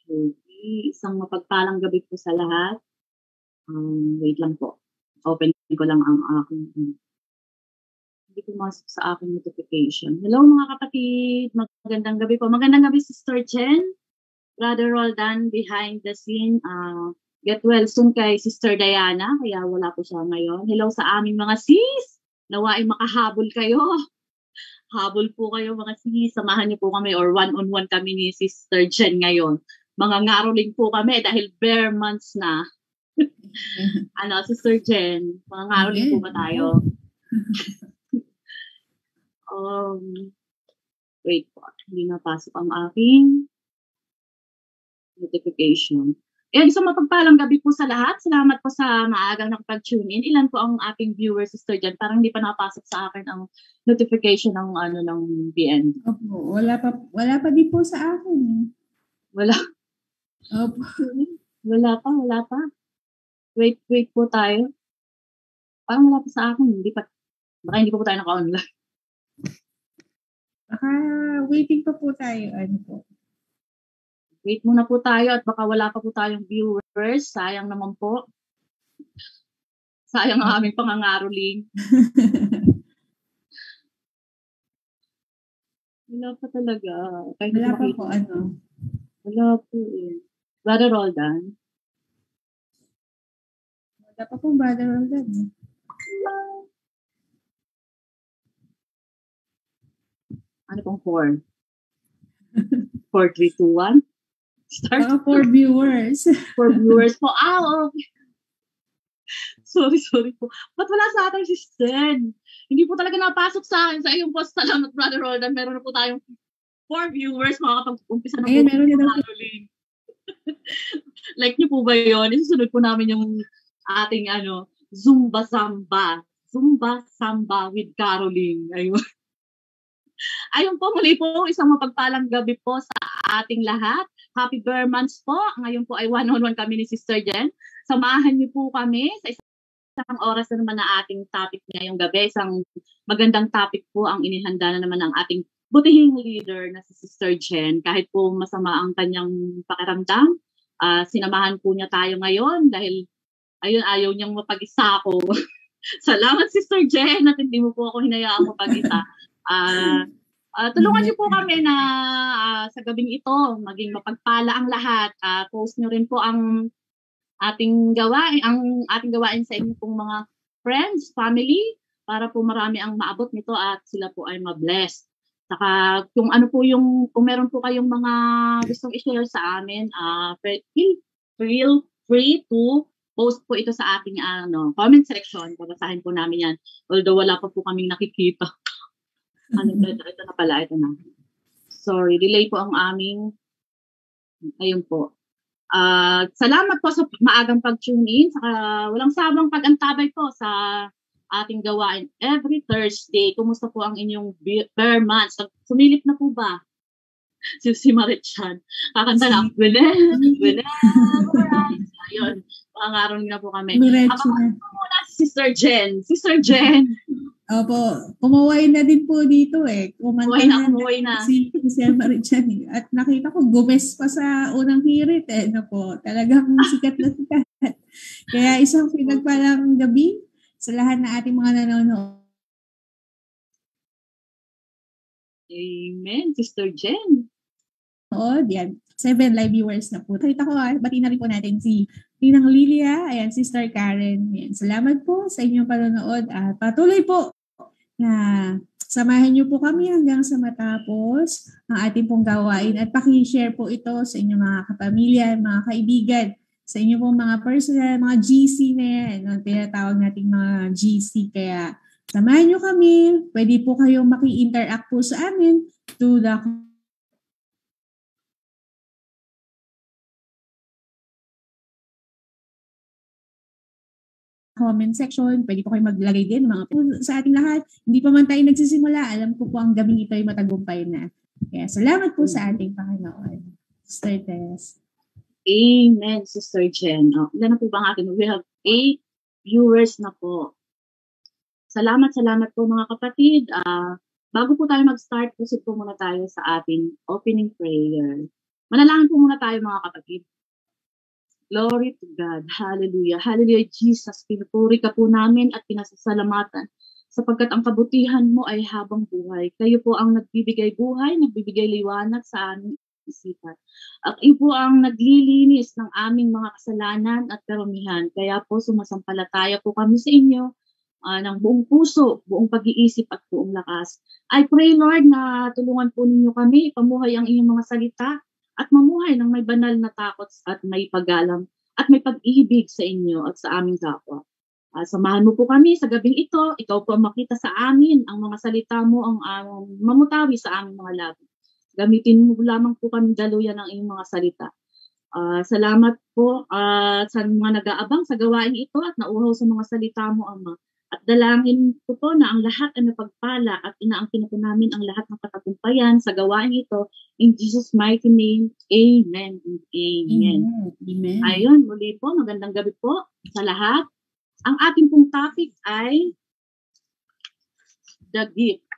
Okay. Isang mapagpalang gabi po sa lahat. Wait lang po. Open ko lang ang aking, hindi pumasok sa aking notification. Hello mga kapatid, magandang gabi po. Magandang gabi Sister Chen, Brother Roldan behind the scene. Get well soon kay Sister Diana, kaya wala po siya ngayon. Hello sa aming mga sis, nawa ay makahabol kayo. Habol po kayo mga sis, samahan niyo po kami or one-on-one kami ni Sister Chen ngayon. Mga ngaroling po kami dahil bare months na. Sister Jen, mga ngaroling po ba tayo? Wait po, hindi napasok ang aking notification. Isang mapagpalang gabi po sa lahat. Salamat po sa maagang nakapag-tune in. Ilan po ang ating viewers, Sister Jen? Parang hindi pa napasok sa akin ang notification ng BN. Opo, wala pa din po sa akin. Wala. Opo. Wala pa. Wait po tayo. Parang wala pa sa akin. Baka hindi pa po tayo naka-online. Baka waiting pa po tayo. Wait muna po tayo at baka wala pa po tayong viewers. Sayang naman po. Sayang ang aming pangangaroling. Wala pa talaga. Wala pa po Wala po eh. Brother Roldan. Wala pa po Brother Roldan. Ano pong 4? 4, 3, 2, 1? Start. Baka 4 viewers. 4 viewers po. Okay. Sorry po. Ba't wala sa atin si Sten? Hindi po talaga napasok sa akin. Sa iyong post, salamat Brother Roldan. Meron na po tayong 4 viewers. Makakapag-umpisa na po. Ayan, meron na daw. Like niyo po ba yun? Isusunod po namin yung ating Zumba Samba with Caroling. Ayun po, muli po, isang mapagpalang gabi po sa ating lahat. Happy Bare Months po. Ngayon po ay one-on-one kami ni Sister Jen. Samahan niyo po kami sa isang oras na naman na ating topic ngayong gabi. Isang magandang topic po ang inihanda na naman ng ating butihing leader na si Sister Jen. Kahit po masama ang kanyang pakiramdam, sinamahan po niya tayo ngayon dahil ayaw niyang mapag-isa ako. Salamat Sister Jen at hindi mo po ako hinayaang mapag-isa. Tulungan niyo po kami na sa gabing ito maging mapagpala ang lahat. Post niyo rin po ang ating gawain sa inyo pong mga friends, family para po marami ang maabot nito at sila po ay ma-bless. Saka kung meron po kayong mga gustong i-share sa amin, feel free to post po ito sa ating comment section. Babasahin po namin yan. Although wala pa po kaming nakikita. Ito na pala. Ito na. Sorry, delay po ang aming. Ayun po. Salamat po sa maagang pag-tune in. Saka walang sabang pag-antabay po sa ating gawain every Thursday. Kumusta po ang inyong bare months? Sumilip na po ba? Si Marichan. Kakanta na. Wala. Alright. Ayun. Pangarong na po kami. Habang muna si Sister Jen. Opo. Pumaway na din po dito eh. Pumaway na. Si Marichan eh. At nakita ko, gumes pa sa unang hirit eh. Talagang sikat na sikat. Kaya isang pinagpalang gabi sa lahat na ating mga nanonood. Amen, Sister Jen. Yan. 7 live viewers na po. Nakita ko, bati na rin po natin si Ninang Lilia, ayan, Sister Karen. Ayan. Salamat po sa inyong panonood at patuloy po na samahan niyo po kami hanggang sa matapos ang ating pong gawain at paki-share po ito sa inyong mga kapamilya, mga kaibigan, sa inyong pong mga personal, mga GC na yan. Tinatawag nating mga GC. Kaya samahan niyo kami. Pwede po kayong maki-interact po sa amin to the comment section. Pwede po kayo maglagay din mga po sa ating lahat. Hindi pa man tayo nagsisimula. Alam ko po ang gabing ito ay matagumpay na. Kaya salamat po sa ating Panginoon. Sister Tess. Amen, Sister Jen. Ilan na po ba ang atin? We have 8 viewers na po. Salamat po mga kapatid. Bago po tayo mag-start, pusit po muna tayo sa ating opening prayer. Manalangin po muna tayo mga kapatid. Glory to God. Hallelujah. Hallelujah, Jesus. Pinupuri ka po namin at pinasasalamatan sapagkat ang kabutihan mo ay habang buhay. Kayo po ang nagbibigay buhay, nagbibigay liwanag sa aming isipan. At iyo po ang naglilinis ng aming mga kasalanan at karumihan. Kaya po sumasampalataya po kami sa inyo ng buong puso, buong pag-iisip at buong lakas. I pray, Lord, na tulungan po ninyo kami, pamuhay ang inyong mga salita at mamuhay ng may banal na takot at may paggalang at may pag-ibig sa inyo at sa aming kapwa. Samahan mo po kami sa gabing ito. Ikaw po ang makita sa amin. Ang mga salita mo ang mamutawi sa aming mga labi. Gamitin mo lamang po kami daluyan ng iyong mga salita. Salamat po sa mga nag-aabang sa gawain ito at nauhaw sa mga salita mo, Ama. At dalangin ko po na ang lahat ay napagpala at inaangkin po namin ang lahat ng katagumpayan sa gawain ito. In Jesus' mighty name, Amen and Amen. Amen. Ayun, muli po, magandang gabi po sa lahat. Ang ating pong topic ay the gift.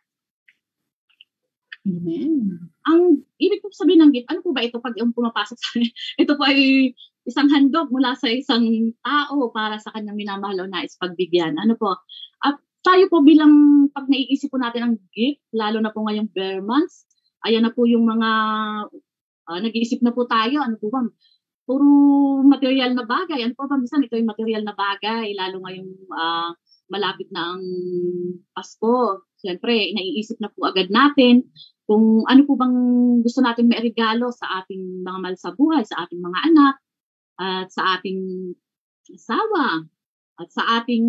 Amen. Ang ibig po sabihin ng gift, ano po ba ito pag yung pumapasok sa akin? Ito po ay isang handog mula sa isang tao para sa kanyang minamahal o nais pagbigyan. Ano po? At tayo po bilang pag naiisip po natin ang gift, lalo na po ngayong bare months, ayan na po yung mga nag-iisip na po tayo. Ano po ba? Puro material na bagay. Ano po ba? Minsan ito yung material na bagay, lalo ngayong malapit na ang Pasko. Siyempre, naiisip na po agad natin kung ano po bang gusto natin may regalo sa ating mga mahal sa buhay, sa ating mga anak, at sa ating asawa, at sa ating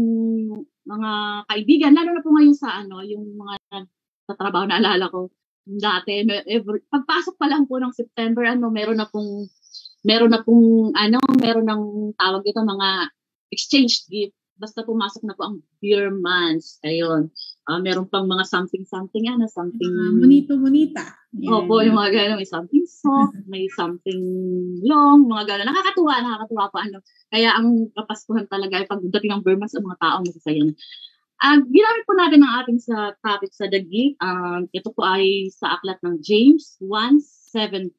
mga kaibigan, lalo na po ngayon sa yung mga sa trabaho na alala ko dati, pagpasok pa lang po ng September, meron ng tawag dito mga exchange gift. Basta pumasok na po ang beer months. Ayun. Meron pang mga something, Bonito-bonita. Opo, yung mga gano'n. May something soft, may something long, mga gano'n. Nakakatuwa po. Kaya ang kapaskuhan talaga ay pagdating ng beer months, ang mga tao masasaya na. Ginamit po natin ang ating sa topic sa The Gift. Ito po ay sa aklat ng James 1:17.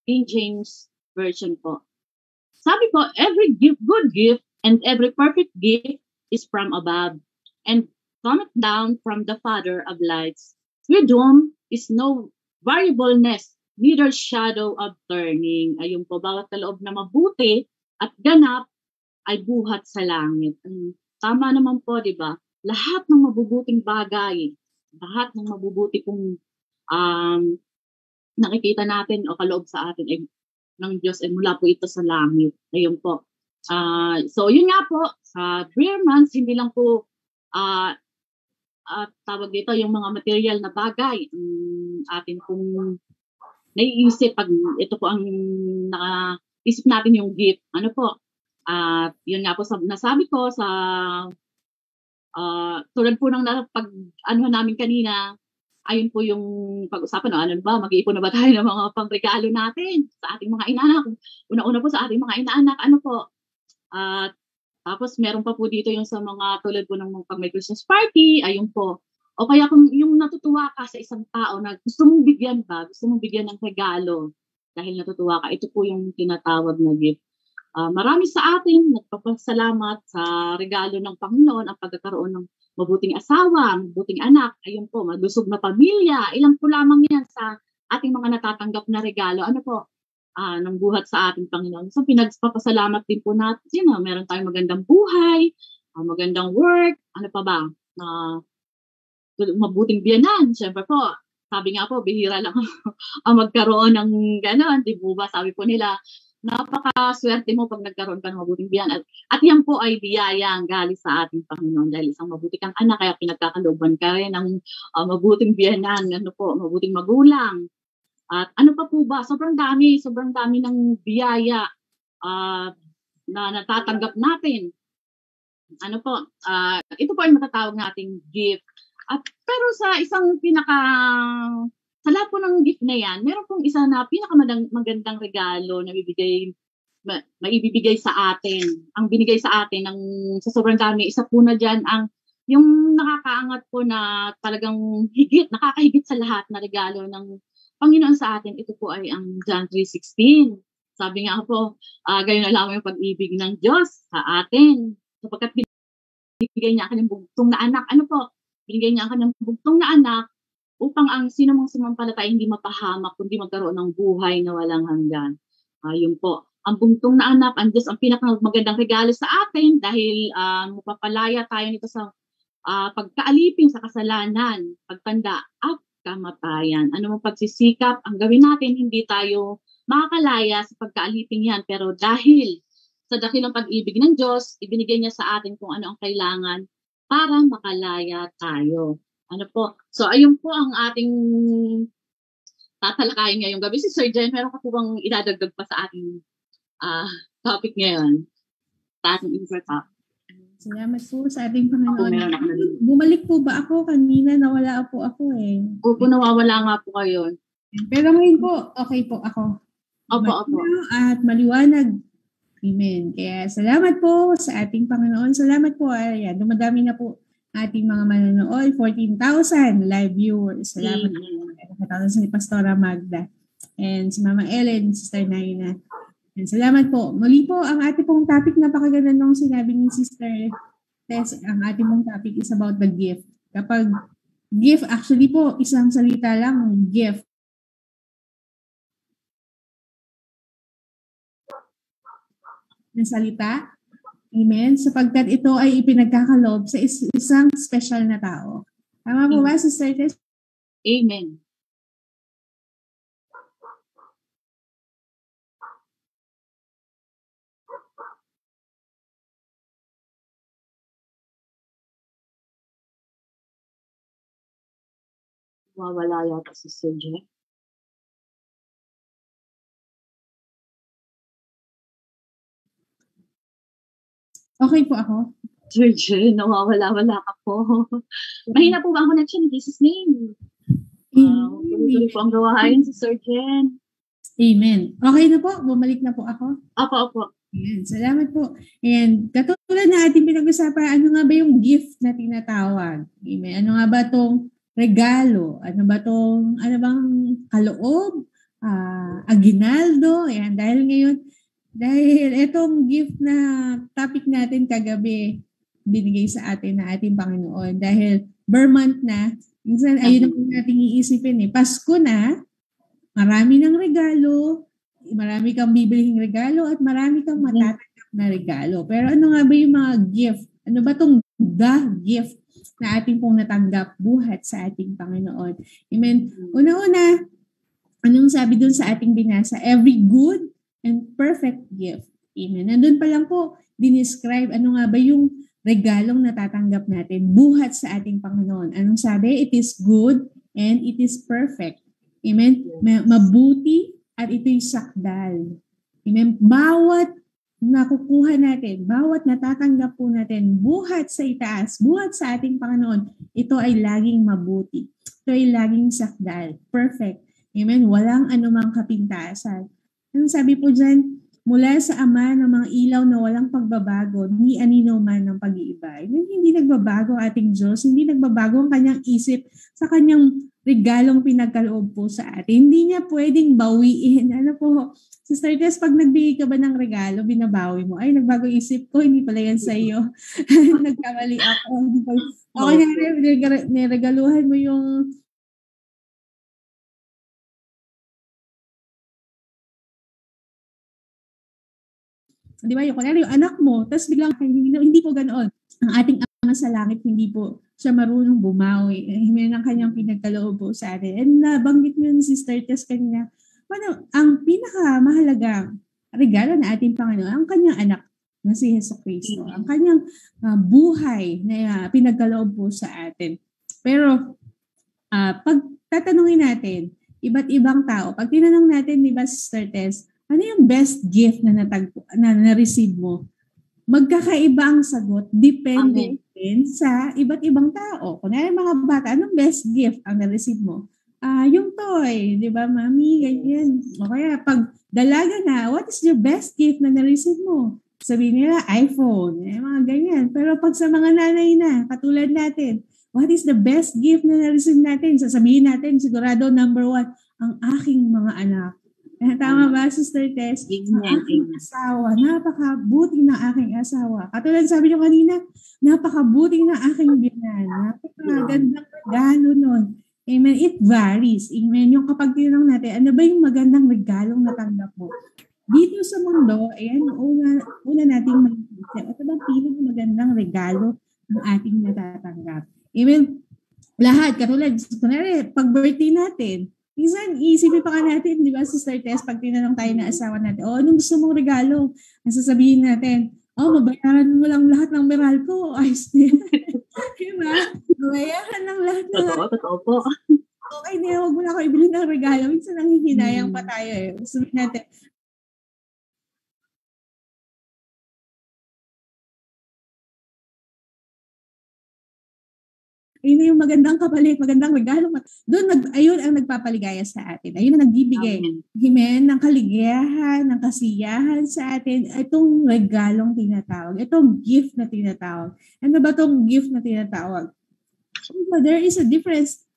King James Version po. Sabi po, every good gift and every perfect gift is from above and cometh down from the Father of lights, with whom is no variableness, neither shadow of turning. Ayun po, bawat kaloob na mabuti at ganap ay buhat sa langit. Tama naman po, di ba? Lahat ng mabubuting bagay, lahat ng mabubuti kong nakikita natin o kaloob sa atin ay ng Diyos ay mula po ito sa langit. Ayun po. So, yun nga po, sa beer months, hindi lang po tawag dito yung mga material na bagay atin pong naiisip pag ito po ang nakaisip natin yung gift. Ano po? Yun nga po, nasabi ko sa tulad po ng namin kanina, ayun po yung pag-usapan, ano ba, mag-iipon na ba tayo ng mga pangregalo natin sa ating mga inaanak? Una-una po sa ating mga inaanak, ano po? Tapos meron pa po dito yung sa mga tulad po ng pag may Christmas party, ayun po. O kaya kung yung natutuwa ka sa isang tao na gusto mong bigyan ng regalo dahil natutuwa ka, ito po yung tinatawag na gift. Marami sa atin nagpapasalamat sa regalo ng Panginoon ang pagkakaroon ng mabuting asawa, mabuting anak, ayun po, malusog na pamilya. Ilan po lamang yan sa ating mga natatanggap na regalo. Ano po? Ng buhat sa ating Panginoon. So, pinagpapasalamat din po natin. Meron tayong magandang buhay, magandang work, ano pa ba? Mabuting biyanan. Siyempre po, sabi nga po, bihira lang ang magkaroon ng gano'n. Di po ba? Sabi po nila, napakaswerte mo pag nagkaroon ka ng mabuting biyanan. At yan po ay biyaya ang galing sa ating Panginoon dahil isang mabuti kang anak, kaya pinagkakalooban ka rin ng mabuting biyanan, mabuting magulang. At ano pa po ba? Sobrang dami ng biyaya na natatanggap natin. Ano po? Ito po ay matatawag nating gift. Pero sa isang sa lahat po ng gift na yan, meron pong isa na pinakamagandang regalo na maibibigay sa atin. Ang binigay sa atin sa sobrang dami, isa po na dyan ang yung nakakaangat po na talagang nakakahigit sa lahat na regalo ng Panginoon sa atin, ito po ay ang John 3:16. Sabi nga po, gayon na lamang yung pag-ibig ng Diyos sa atin. Sapagkat binigay niya ang kanyang bugtong na anak. Ano po? Binigay niya ang kanyang bugtong na anak upang ang sino mang sumampalataya hindi mapahamak, kundi magkaroon ng buhay na walang hanggan. Yun po. Ang bugtong na anak, ang Diyos ang pinakamagandang regalo sa atin dahil mapapalaya tayo nito sa pagkaalipin sa kasalanan, pagtanda at kamatayan. Ano mang pagsisikap ang gawin natin, hindi tayo makakalaya sa pagkaalipin yan. Pero dahil sa dakilang pag-ibig ng Diyos, ibinigay niya sa atin kung ano ang kailangan para makalaya tayo. Ano po? So, ayun po ang ating tatalakayin ngayong gabi. Si Sir Jen, meron ka po bang idadagdag pa sa ating topic ngayon? Sa ating info-top? Salamat po sa ating Panginoon. Bumalik po ba ako? Kanina nawala po ako eh. Opo, nawawala nga po kayo. Pero ngayon po, okay po ako. Opo. At maliwanag. Amen. Kaya salamat po sa ating Panginoon. Salamat po. Ayan, dumadami na po ating mga manonood. 14,000 live viewers. Salamat po. Katulad si Pastora Magda. And si Mama Ellen, Sister Naina. And salamat po. Muli po, ang ating pong topic, napakaganda nung sinabi ni Sister Tess, ang ating pong topic is about the gift. Kapag gift, actually po, isang salita lang, gift. Na salita. Amen. Sapagkat ito ay ipinagkakaloob sa isang special na tao. Tama po ba, Sister Tess? Amen. Wawala yata si Sir Jen. Okay po ako. Sir Jen, nawawala-wala ka po. Mahina po ba ang connection in Jesus' name? Tuloy po ang gawain si Sir Jen. Amen. Okay na po? Bumalik na po ako? Opo. Ayan, salamat po. And katulad na ating pinag-usapan, ano nga ba yung gift na tinatawag? Amen. Ano nga ba itong regalo? Ano bang kaloob? Aginaldo? Ayan, dahil itong gift na topic natin kagabi, binigay sa atin na ating Panginoon. Dahil Vermont na, minsan ayun na po natin iisipin Pasko na, marami ng regalo, marami kang bibilihing regalo, at marami kang matatanggap na regalo. Pero ano nga ba yung mga gift? Ano ba itong the gift na ating pong natanggap buhat sa ating Panginoon? Amen. Una-una, anong sabi dun sa ating binasa? Every good and perfect gift. Amen. Nandun pa lang po, dinescribe ano nga ba yung regalong natatanggap natin buhat sa ating Panginoon. Anong sabi? It is good and it is perfect. Amen. Mabuti at ito'y sakdal. Amen. Bawat nakukuha natin, bawat natatanggap po natin buhat sa itaas, buhat sa ating Panginoon, ito ay laging mabuti. Ito ay laging sakdal. Perfect. Amen. Walang anumang kapintasan. Anong sabi po dyan? Mula sa Ama ng mga ilaw na walang pagbabago, ni anino man ng pag-iiba. Hindi nagbabago ang ating Diyos, hindi nagbabago ang kanyang isip sa kanyang regalong pinagkaloob po sa atin. Hindi niya pwedeng bawiin. Ano po, Sister Tess, pag nagbigay ka ba ng regalo, binabawi mo, ay, nagbago isip ko, hindi pala yan sa iyo. Nagkamali ako. Okay, niregaluhan mo yung di ba, yung anak mo, tapos biglang, hindi po ganoon. Ang ating Ama sa langit, hindi po siya marunong bumawi. Hindi ng kanyang pinagkaloob po sa atin. And nabanggit nyo ni Sister Tess kanina, ang pinakamahalagang regalo na ating Panginoon, ang kanyang anak na si Hesus Kristo. Ang kanyang buhay na pinagkaloob po sa atin. Pero, pag tatanungin natin, iba't ibang tao, pag tinanong natin, di ba, Sister Tess, ano yung best gift na na-receive mo? Magkakaiba ang sagot. Depende din sa iba't ibang tao. Kung mga bata, anong best gift ang na-receive mo? Yung toy, di ba, mami, ganyan. O kaya, pag dalaga na, what is your best gift na na-receive mo? sabihin nila iPhone, mga ganyan. Pero pag sa mga nanay na, katulad natin, what is the best gift na na-receive natin? Sasabihin natin, sigurado number 1, ang aking mga anak. Tama ba, Sister Tess? Ang aking asawa, napakabuti ng aking asawa. Katulad sabi niyo kanina, napakabuti ng aking binan. Napakagandang regalo nun. Amen. It varies. Amen. Yung kapag tinanong natin, ano ba yung magandang regalong natanggap mo? Dito sa mundo, ayan, una nating mag-isip. Ito ba magandang regalo ng ating natatanggap? Amen. Lahat, katulad, pag birthday natin, minsan, isipin pa ka natin, di ba, Sister Tess, pag tinanong tayo na asawa natin, anong gusto mong regalo? Ang sasabihin natin, mabayaran mo lang lahat ng meral ko. Ayos na yan. Diba? Mabayaran lang lahat ng... Totoo po. Okay na, huwag mo na ako ibili ng regalo. Minsan, nanghihinayang pa tayo eh. Sabihin natin, yun yung magandang kapalit, magandang regalo. Doon, ayun ang nagpapaligaya sa atin. Ayun ang nagbibigay. Amen. Ng kaligayahan, ng kasiyahan sa atin. Itong regalong tinatawag. Itong gift na tinatawag. Ano ba itong gift na tinatawag? So, there is a difference.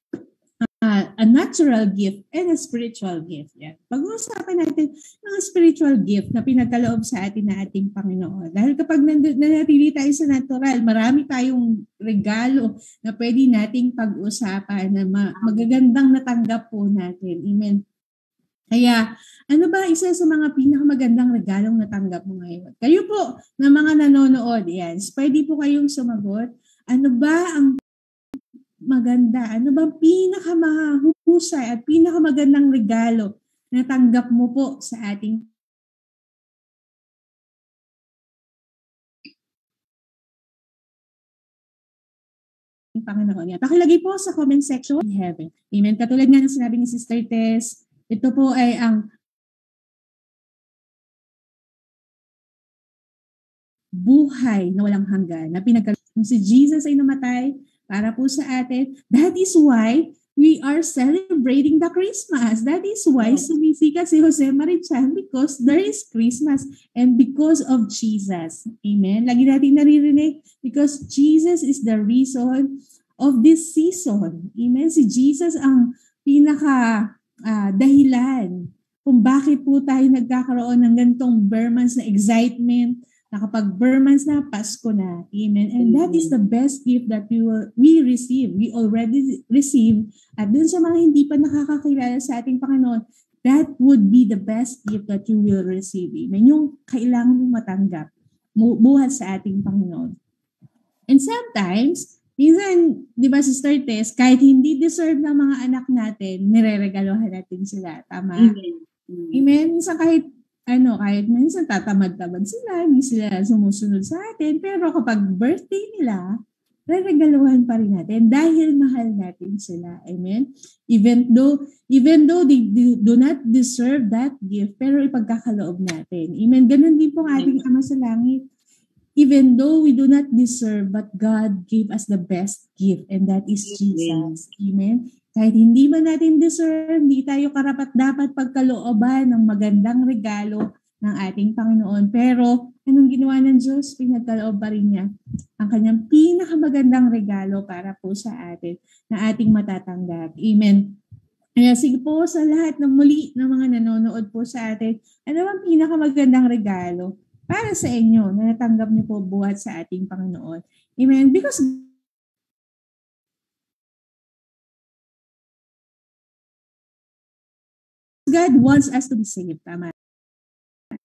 A natural gift and a spiritual gift. Yan. Pag-uusapan natin ng spiritual gift na pinagkaloob sa atin na ating Panginoon. Dahil kapag nanatili tayo sa natural, marami tayong regalo na pwede nating pag-usapan na magagandang natanggap po natin. Amen. Kaya, ano ba isa sa mga pinakamagandang regalong natanggap mo ngayon? Kayo po na mga nanonood, yan, pwede po kayong sumagot. Ano ba ang maganda? Ano bang pinakamahusay at pinakamagandang regalo na tanggap mo po sa ating Panginoon? Pakilagay po sa comment section in heaven. Amen. Katulad nga ng sinabi ni Sister Tess, ito po ay ang buhay na walang hanggan na pinagkaloob. Si Jesus ay namatay para po sa atin. That is why we are celebrating the Christmas. That is why sumisikat si Jose Marichan, because there is Christmas and because of Jesus. Amen? Lagi natin naririnig, because Jesus is the reason of this season. Amen? Si Jesus ang pinaka dahilan kung bakit po tayo nagkakaroon ng ganitong bare months na excitement, nakapag-bare months na, Pasko na. Amen. And that is the best gift that we receive. We already receive. At dun sa mga hindi pa nakakakilala sa ating Panginoon, that would be the best gift that you will receive. Amen. Yung kailangan mong matanggap. Buhat sa ating Panginoon. And sometimes, minsan, di ba, Sister Tess, kahit hindi deserve ng mga anak natin, nireregalohan natin sila. Tama? Amen. Minsan kahit minsan tatamad-tamad sila, hindi sila sumusunod sa atin, pero kapag birthday nila, reregaluhan pa rin natin dahil mahal natin sila. Amen? Even though they do not deserve that gift, pero ipagkakaloob natin. Amen? Ganun din po ang ating Ama sa Langit. Even though we do not deserve, but God gave us the best gift, and that is Jesus. Amen? Kahit hindi man natin deserve, hindi tayo karapat-dapat pagkalooban ng magandang regalo ng ating Panginoon. Pero, anong ginawa ng Diyos? Pinagkaloob pa rin niya ang kanyang pinakamagandang regalo para po sa atin na ating matatanggap. Amen. Kaya sige po sa lahat ng muli ng mga nanonood po sa atin, ano bang pinakamagandang regalo para sa inyo na natanggap niyo po buhat sa ating Panginoon? Amen. Because God wants us to be saved. Tama.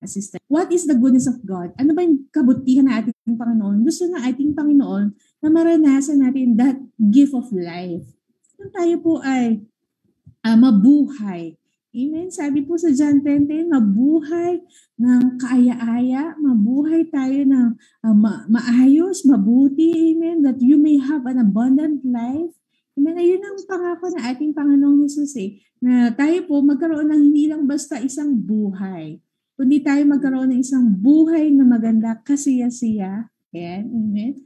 Sister. What is the goodness of God? Ano ba yung kabutihan ng ating Panginoon? Gusto ng ating Panginoon na maranasan natin that gift of life. Kung tayo po ay mabuhay. Amen. Sabi po sa John 10:10, mabuhay ng kaaya-aya, mabuhay tayo ng maayos, mabuti. Amen. That you may have an abundant life. Amen. Ayun ang pangako na ating Panginoong Jesus na tayo po magkaroon ng hindi lang basta isang buhay, kundi tayo magkaroon ng isang buhay na maganda, kasiya-siya. Ayan. Amen.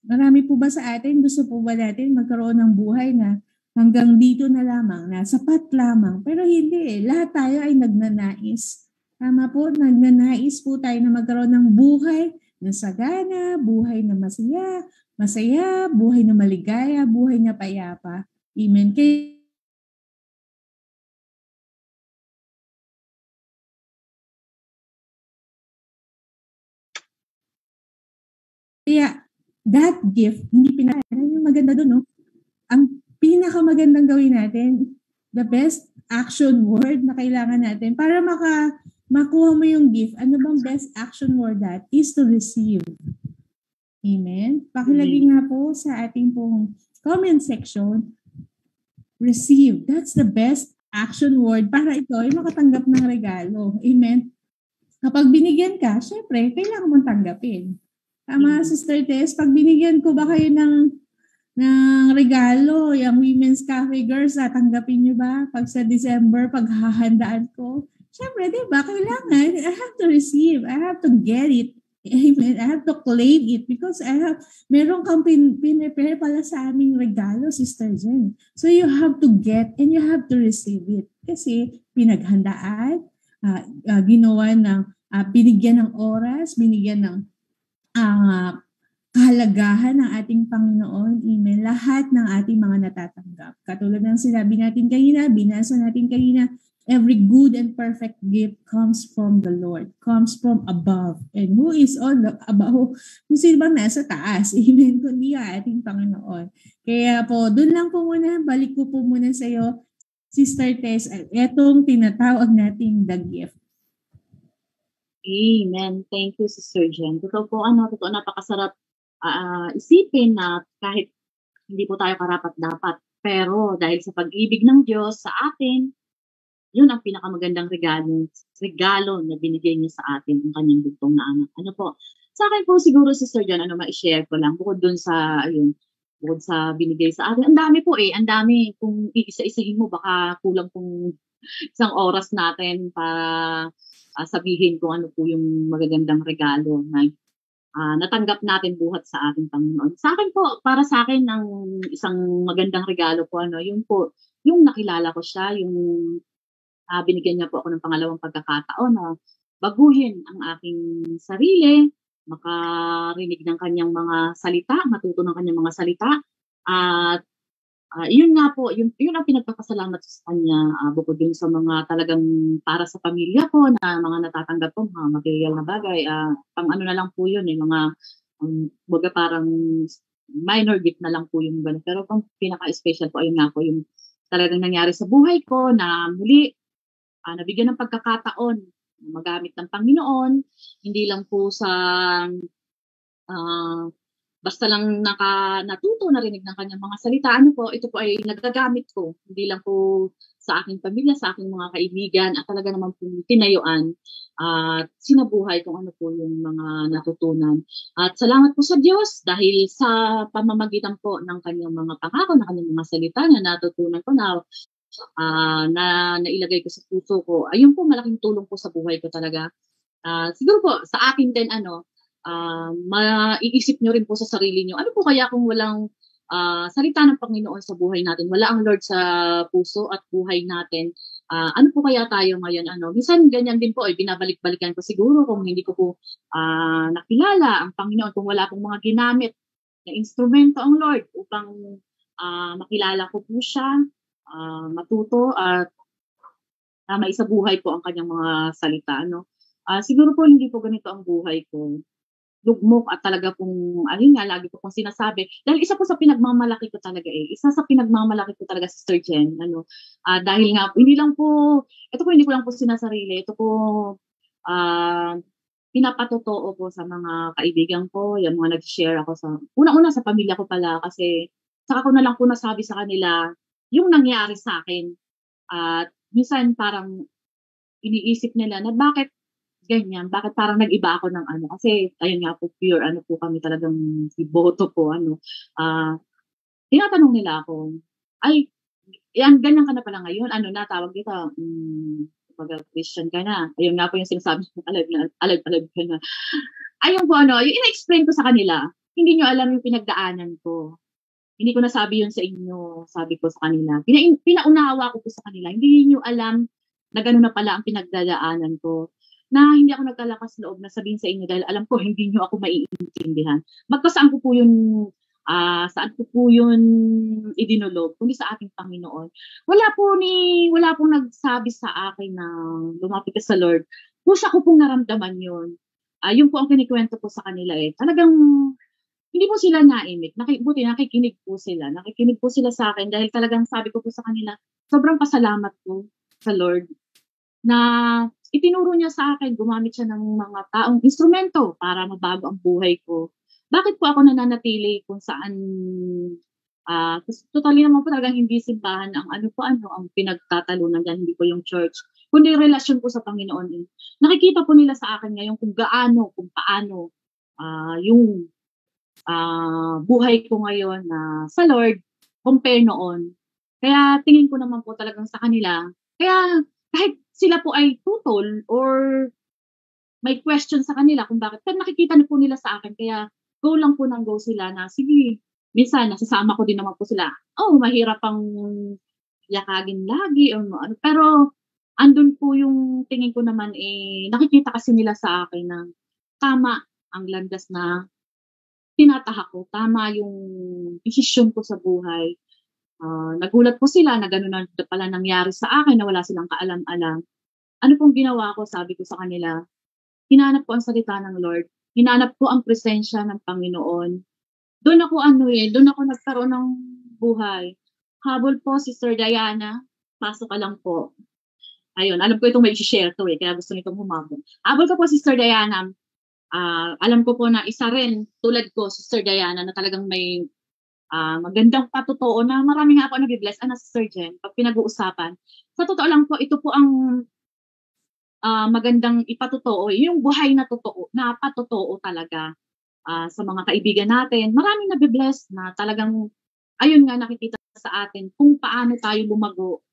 Marami po ba sa atin, gusto po ba natin magkaroon ng buhay na hanggang dito na lamang, na sapat lamang? Pero hindi. Lahat tayo ay nagnanais Tama po, nagnanais po tayo na magkaroon ng buhay na sagana, buhay na masaya, buhay na maligaya, buhay na payapa. Amen. Kaya that gift, hindi yung maganda doon, no? Ang pinakamagandang gawin natin, the best action word na kailangan natin para makuha mo yung gift. Ano bang best action word that is to receive. Amen. Pakilagay nga po sa ating pong comment section, receive. That's the best action word para ito ay makatanggap ng regalo. Amen. Kapag binigyan ka, syempre, kailangan mong tanggapin. Tama, Sister Tess, pag binigyan ko ba kayo ng regalo, yung Women's Cafe Girls, tanggapin nyo ba? Pag sa December, pag hahandaan ko, syempre, di ba, kailangan, I have to receive, I have to get it, amen, I have to claim it because meron kang pinprepare pala sa aming regalo, Sister Jen. So you have to get and you have to receive it. Kasi pinaghandaan, ginawa ng, binigyan ng oras, binigyan ng kahalagahan ng ating Panginoon. Amen. Lahat ng ating mga natatanggap. Katulad ng sinabi natin kanina, binasa natin kanina, every good and perfect gift comes from the Lord, comes from above. And who is on the above? Kung sino bang nasa taas? Amen. Kundi ang ating Panginoon. Kaya po, dun lang po muna, balik ko po muna sa iyo, Sister Tess, etong tinatawag nating the gift. Amen. Thank you, Sister Jen. Totoo po, napakasarap isipin na kahit hindi po tayo karapat-dapat, pero dahil sa pag-ibig ng Diyos sa atin, yun ang pinakamagandang regalo na binigay niya sa atin, ang kanyang bugtong na anak. Ano po? Sa akin po siguro, Sister Jen, ma-share ko lang, bukod sa binigay sa atin. Ang dami po ang dami. Kung iisa-isahin mo, baka kulang pong isang oras natin para sabihin kung ano po yung magagandang regalo na natanggap natin buhat sa ating Panginoon. Sa akin po, para sa akin, ang isang magandang regalo po, yun po, yung nakilala ko siya, yung binigyan niya po ako ng pangalawang pagkakataon na baguhin ang aking sarili, makarinig ng kanyang mga salita, matuto ng kanyang mga salita, at yun nga po, yun ang pinagpapasalamat sa kanya, bukod din sa mga talagang para sa pamilya ko na mga natatanggap ko, mga material na bagay, pang ano na lang po yun, mga baga parang minor gift na lang po yung gano'n. Pero pang pinaka-special po, ayun nga po, yung talagang nangyari sa buhay ko na muli, nabigyan ng pagkakataon na magamit ng Panginoon, hindi lang po sa basta lang natuto, narinig ng kanyang mga salita, ito po ay nagagamit ko, hindi lang po sa aking pamilya, sa aking mga kaibigan, at talaga naman po tinayuan at sinabuhay kung ano po yung mga natutunan. At salamat po sa Diyos dahil sa pamamagitan po ng kanyang mga pangako, ng kanyang mga salita na natutunan ko na nailagay ko sa puso ko. Ayun po, malaking tulong po sa buhay ko talaga. Siguro po, sa akin din, maiisip nyo rin po sa sarili nyo, ano po kaya kung walang salita ng Panginoon sa buhay natin, wala ang Lord sa puso at buhay natin, ano po kaya tayo ngayon? Minsan ganyan din po, binabalik-balikan ko siguro kung hindi ko po nakilala ang Panginoon, kung wala pong mga ginamit na instrumento ang Lord upang makilala ko po siya, matuto at maisabuhay po ang kanyang mga salita. Siguro po hindi po ganito ang buhay ko. Lugmok at talaga pong, lagi ko pong sinasabi. Dahil isa po sa pinagmamalaki ko talaga Sister Jen, dahil nga, hindi ko lang po sinasarili, ito po, pinapatotoo po sa mga kaibigan ko, yung mga nag-share ako unang-una sa pamilya ko pala, kasi saka ko na lang po nasabi sa kanila, yung nangyari sa akin, at minsan parang iniisip nila na bakit ganyan, bakit parang nag-iba ako ng kasi ayun nga po, pure po kami talagang boto po, tinatanong nila ako, ganyan ka na pala ngayon, tawag dito, Christian ka na, ayun nga po yung sinasabi ko, alag ka na. Ayun po, yung ina-explain ko sa kanila, hindi nyo alam yung pinagdaanan ko. Hindi ko nasabi yun sa inyo, sabi ko sa kanila. Pinaunawa ko po sa kanila, hindi nyo alam na gano'n na pala ang pinagdadaanan ko. na hindi ako nagkalakas loob na sabihin sa inyo dahil alam ko hindi niyo ako maiintindihan. Magpasaan ko po yun, saan ko po yun idinulog, kundi sa ating Panginoon. Wala pong nagsabi sa akin na lumapit ka sa Lord. Pusa ko pong naramdaman yun. Yun po ang kinikwento ko sa kanila eh. Talagang hindi po sila naimik. Nakikinig po sila. Nakikinig po sila sa akin dahil talagang sabi ko po sa kanila, sobrang pasalamat po sa Lord na itinuro niya sa akin, gumamit siya ng mga taong instrumento para mabago ang buhay ko. Bakit po ako nananatili kung saan, totally naman po talagang hindi simbahan ang ang pinagtatalunan dyan, hindi po yung church, kundi relasyon ko sa Panginoon. Nakikita po nila sa akin ngayon kung paano, yung buhay ko ngayon na sa Lord, compare noon. Kaya tingin ko naman po talagang sa kanila, kaya kahit sila po ay tutol or may question sa kanila kung bakit, pero nakikita na po nila sa akin, kaya go lang po ng go sila na, sige, minsan nasasama ko din naman po sila. Mahirap pang yakagin lagi, or ano, pero andun po yung tingin ko naman nakikita kasi nila sa akin na tama ang landas na tinatahak ko, tama yung desisyon ko sa buhay. Nagulat po sila na gano'n na pala nangyari sa akin na wala silang kaalam-alam. Ano pong ginawa ko? Sabi ko sa kanila, hinanap ko ang salita ng Lord. Hinanap ko ang presensya ng Panginoon. Doon ako nagkaroon ng buhay. Habol po, Sister Diana. Pasok ka lang po. Ayun, alam ko itong may share to kaya gusto nitong humabol. Habol ko po, Sister Diana. Alam ko po na isa rin, tulad ko, Sister Diana, na talagang may magandang patotoo na marami nga ako nag-bless, Sister Jen, pag pinag-uusapan. Sa totoo lang po, ito po ang magandang ipatotoo, yung buhay na totoo, na patotoo talaga sa mga kaibigan natin. Maraming nag-bless na talagang, ayun nga, nakikita sa atin kung paano tayo lumago.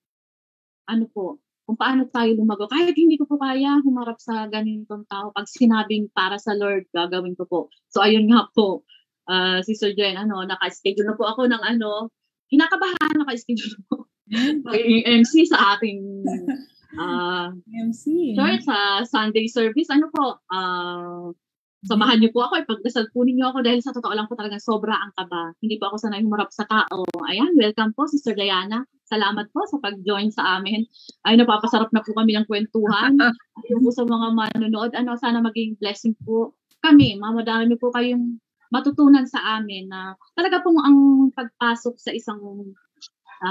Kung paano tayo lumago. Kahit hindi ko po kaya humarap sa ganitong tao, pag sinabing para sa Lord, gagawin ko po. So, ayun nga po, Sister Jen, naka-schedule na po ako ng kinakabahan, naka-schedule po. MC sa ating church, sa Sunday service. Samahan niyo po ako, ipagdasal po ninyo ako dahil sa totoo lang po talagang sobra ang kaba. Hindi po ako sanay humarap sa tao. Ayan, welcome po, Sister Diana. Salamat po sa pag-join sa amin. Ay, napapasarap na po kami ng kwentuhan. Ayun po sa mga manonood. Sana maging blessing po kami. Mamadami po kayong matutunan sa amin na talaga pong ang pagpasok sa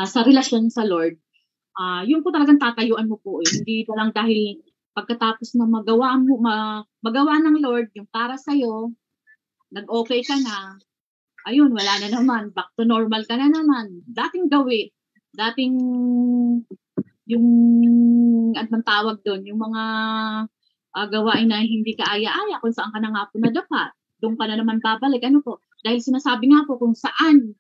sa relasyon sa Lord. Yun po talagang tatayuan mo po. Hindi pa lang dahil pagkatapos na magawa ng Lord yung para sa'yo, nag-okay ka na, ayun, wala na naman, back to normal ka na naman. Dating yung, anong tawag doon, yung mga gawain na hindi ka aya-aya, kung saan ka na nga po nadapat, doon ka na naman babalik. Dahil sinasabi nga po kung saan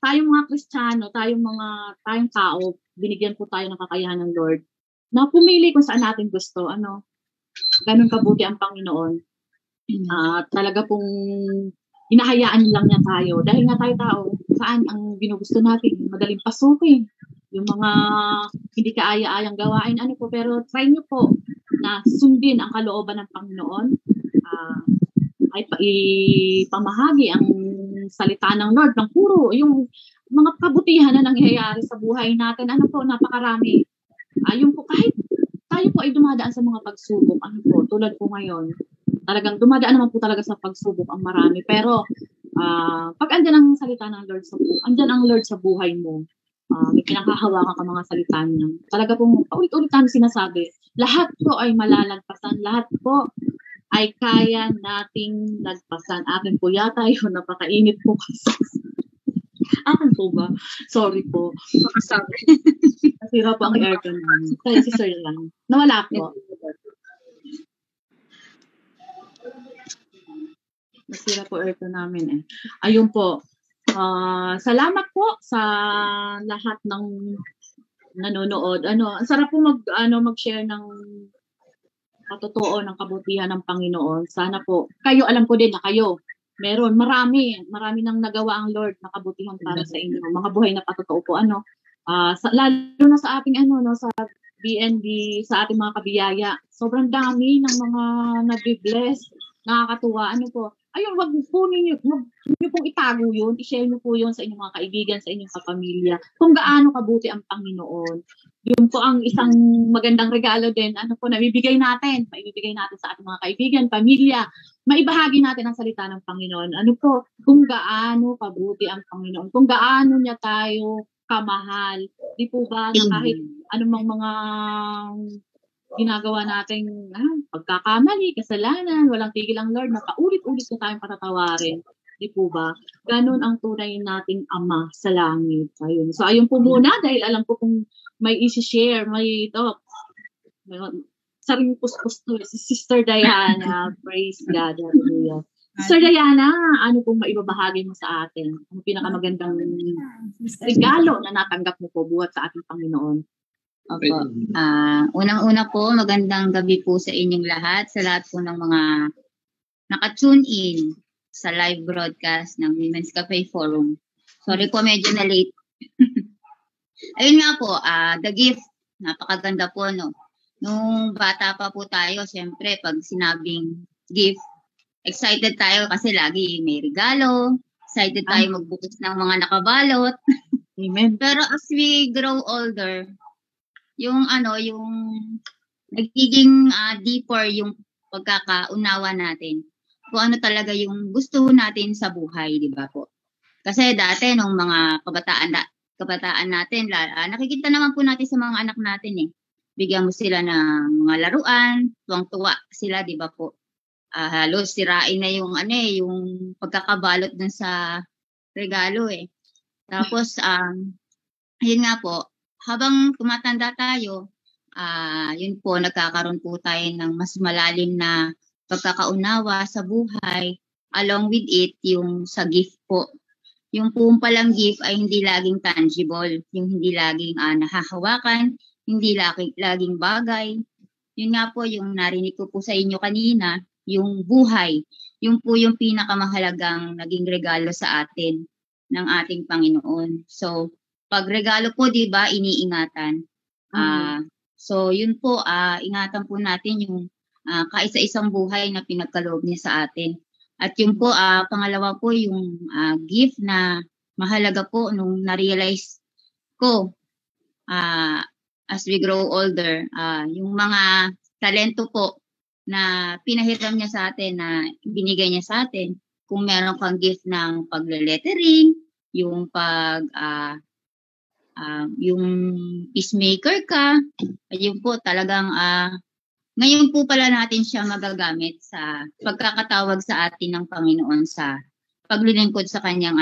tayong mga Kristiyano, tayong tao, binigyan po tayo ng kakayahan ng Lord na pumili kung saan natin gusto. Ganun kabuti ang Panginoon. Talaga pong hinahayaan lang niya tayo. Dahil nga tayo tao, saan ang ginugusto natin? Madaling pasukin. Yung mga hindi kaaya-ayang gawain, pero try niyo po na sundin ang kalooban ng Panginoon. Ay ipamahagi ang salita ng Lord ng puro yung mga kabutihan na nangyayari sa buhay natin. Napakarami. Yung po, kahit tayo po ay dumadaan sa mga pagsubok, tulad po ngayon, talagang dumadaan naman po talaga sa pagsubok ang marami. Pero pag andyan ang salita ng Lord andyan ang Lord sa buhay mo, may pinakahawakan ka mga salita niya. Talaga pong paulit-ulit namin sinasabi, lahat po ay malalagpasan, lahat po ay kaya nating lagpasan. Akin po yata yun, napakainit po kasi. Akin po ba? Sorry po. Nasira po ang aircon namin. Kaya si Sir lang. Nawala po. Nasira po aircon namin Ayun po. Salamat po sa lahat ng nanonood. Ang sarap po mag-share ng patotoo ng kabutihan ng Panginoon. Sana po, kayo, alam ko din na kayo, marami nang nagawa ang Lord na kabutihan para sa inyo. Mga buhay na patotoo po, lalo na sa ating sa BNB, sa ating mga kabiyaya. Sobrang dami ng mga nabibless, nakakatuwa. Ano po, ayun, wag po ninyo pong itago yun, i-share niyo po yun sa inyong mga kaibigan, sa inyong kapamilya, kung gaano kabuti ang Panginoon. Yun po ang isang magandang regalo din, ano po, maibibigay natin sa ating mga kaibigan, pamilya, maibahagi natin ang salita ng Panginoon. Ano po, kung gaano kabuti ang Panginoon, kung gaano niya tayo kamahal. Di po ba na kahit anumang mga ginagawa nating pagkakamali, kasalanan, walang tigil ang Lord, na paulit-ulit na tayong patatawarin. Di po ba? Ganon ang tunay nating Ama sa langit. Ayun. So ayun po muna, dahil alam ko kung may isi-share, may ito, saring puspos to, si Sister Diana. Praise God. Hallelujah. Sister Diana, ano pong maibabahagi mo sa atin? Ang pinakamagandang regalo na natanggap mo po buhat sa ating Panginoon? Opo. Unang-una po, magandang gabi po sa inyong lahat, sa lahat po ng mga naka-tune in sa live broadcast ng Women's Cafe Forum. Sorry po, medyo na late. Ayun nga po, the gift, napakaganda po, no? Nung bata pa po tayo, siyempre, pag sinabing gift, excited tayo kasi lagi may regalo, excited tayo magbukas ng mga nakabalot. Amen. Pero as we grow older, yung nagiging deeper yung pagkakaunawa natin kung ano talaga yung gusto natin sa buhay, di ba po? Kasi dati nung mga kabataan natin, nakikita naman po natin sa mga anak natin bigyan mo sila ng mga laruan, tuwang-tuwa sila, di ba po? Halos sirain na yung pagkakabalot dun sa regalo Tapos yun nga po, habang tumatanda tayo, yun po, nagkakaroon po tayo ng mas malalim na pagkakaunawa sa buhay. Along with it, yung sa gift po. Yung po palang gift ay hindi laging tangible, yung hindi laging nahahawakan, hindi laging bagay. Yun nga po, yung narinig ko po sa inyo kanina, yung buhay. Yung po yung pinakamahalagang naging regalo sa atin ng ating Panginoon. So, pag regalo po, di ba, iniingatan. So, yun po, ingatan po natin yung kaisa-isang buhay na pinagkaloob niya sa atin. At yun po, pangalawa po, yung gift na mahalaga po nung na-realize ko as we grow older, yung mga talento po na pinahiram niya sa atin, na binigay niya sa atin. Kung meron kang gift ng pagle-lettering, yung yung peacemaker ka, ayun po talagang ngayon po pala natin siya magagamit sa pagkakatawag sa atin ng Panginoon sa paglilingkod sa kanyang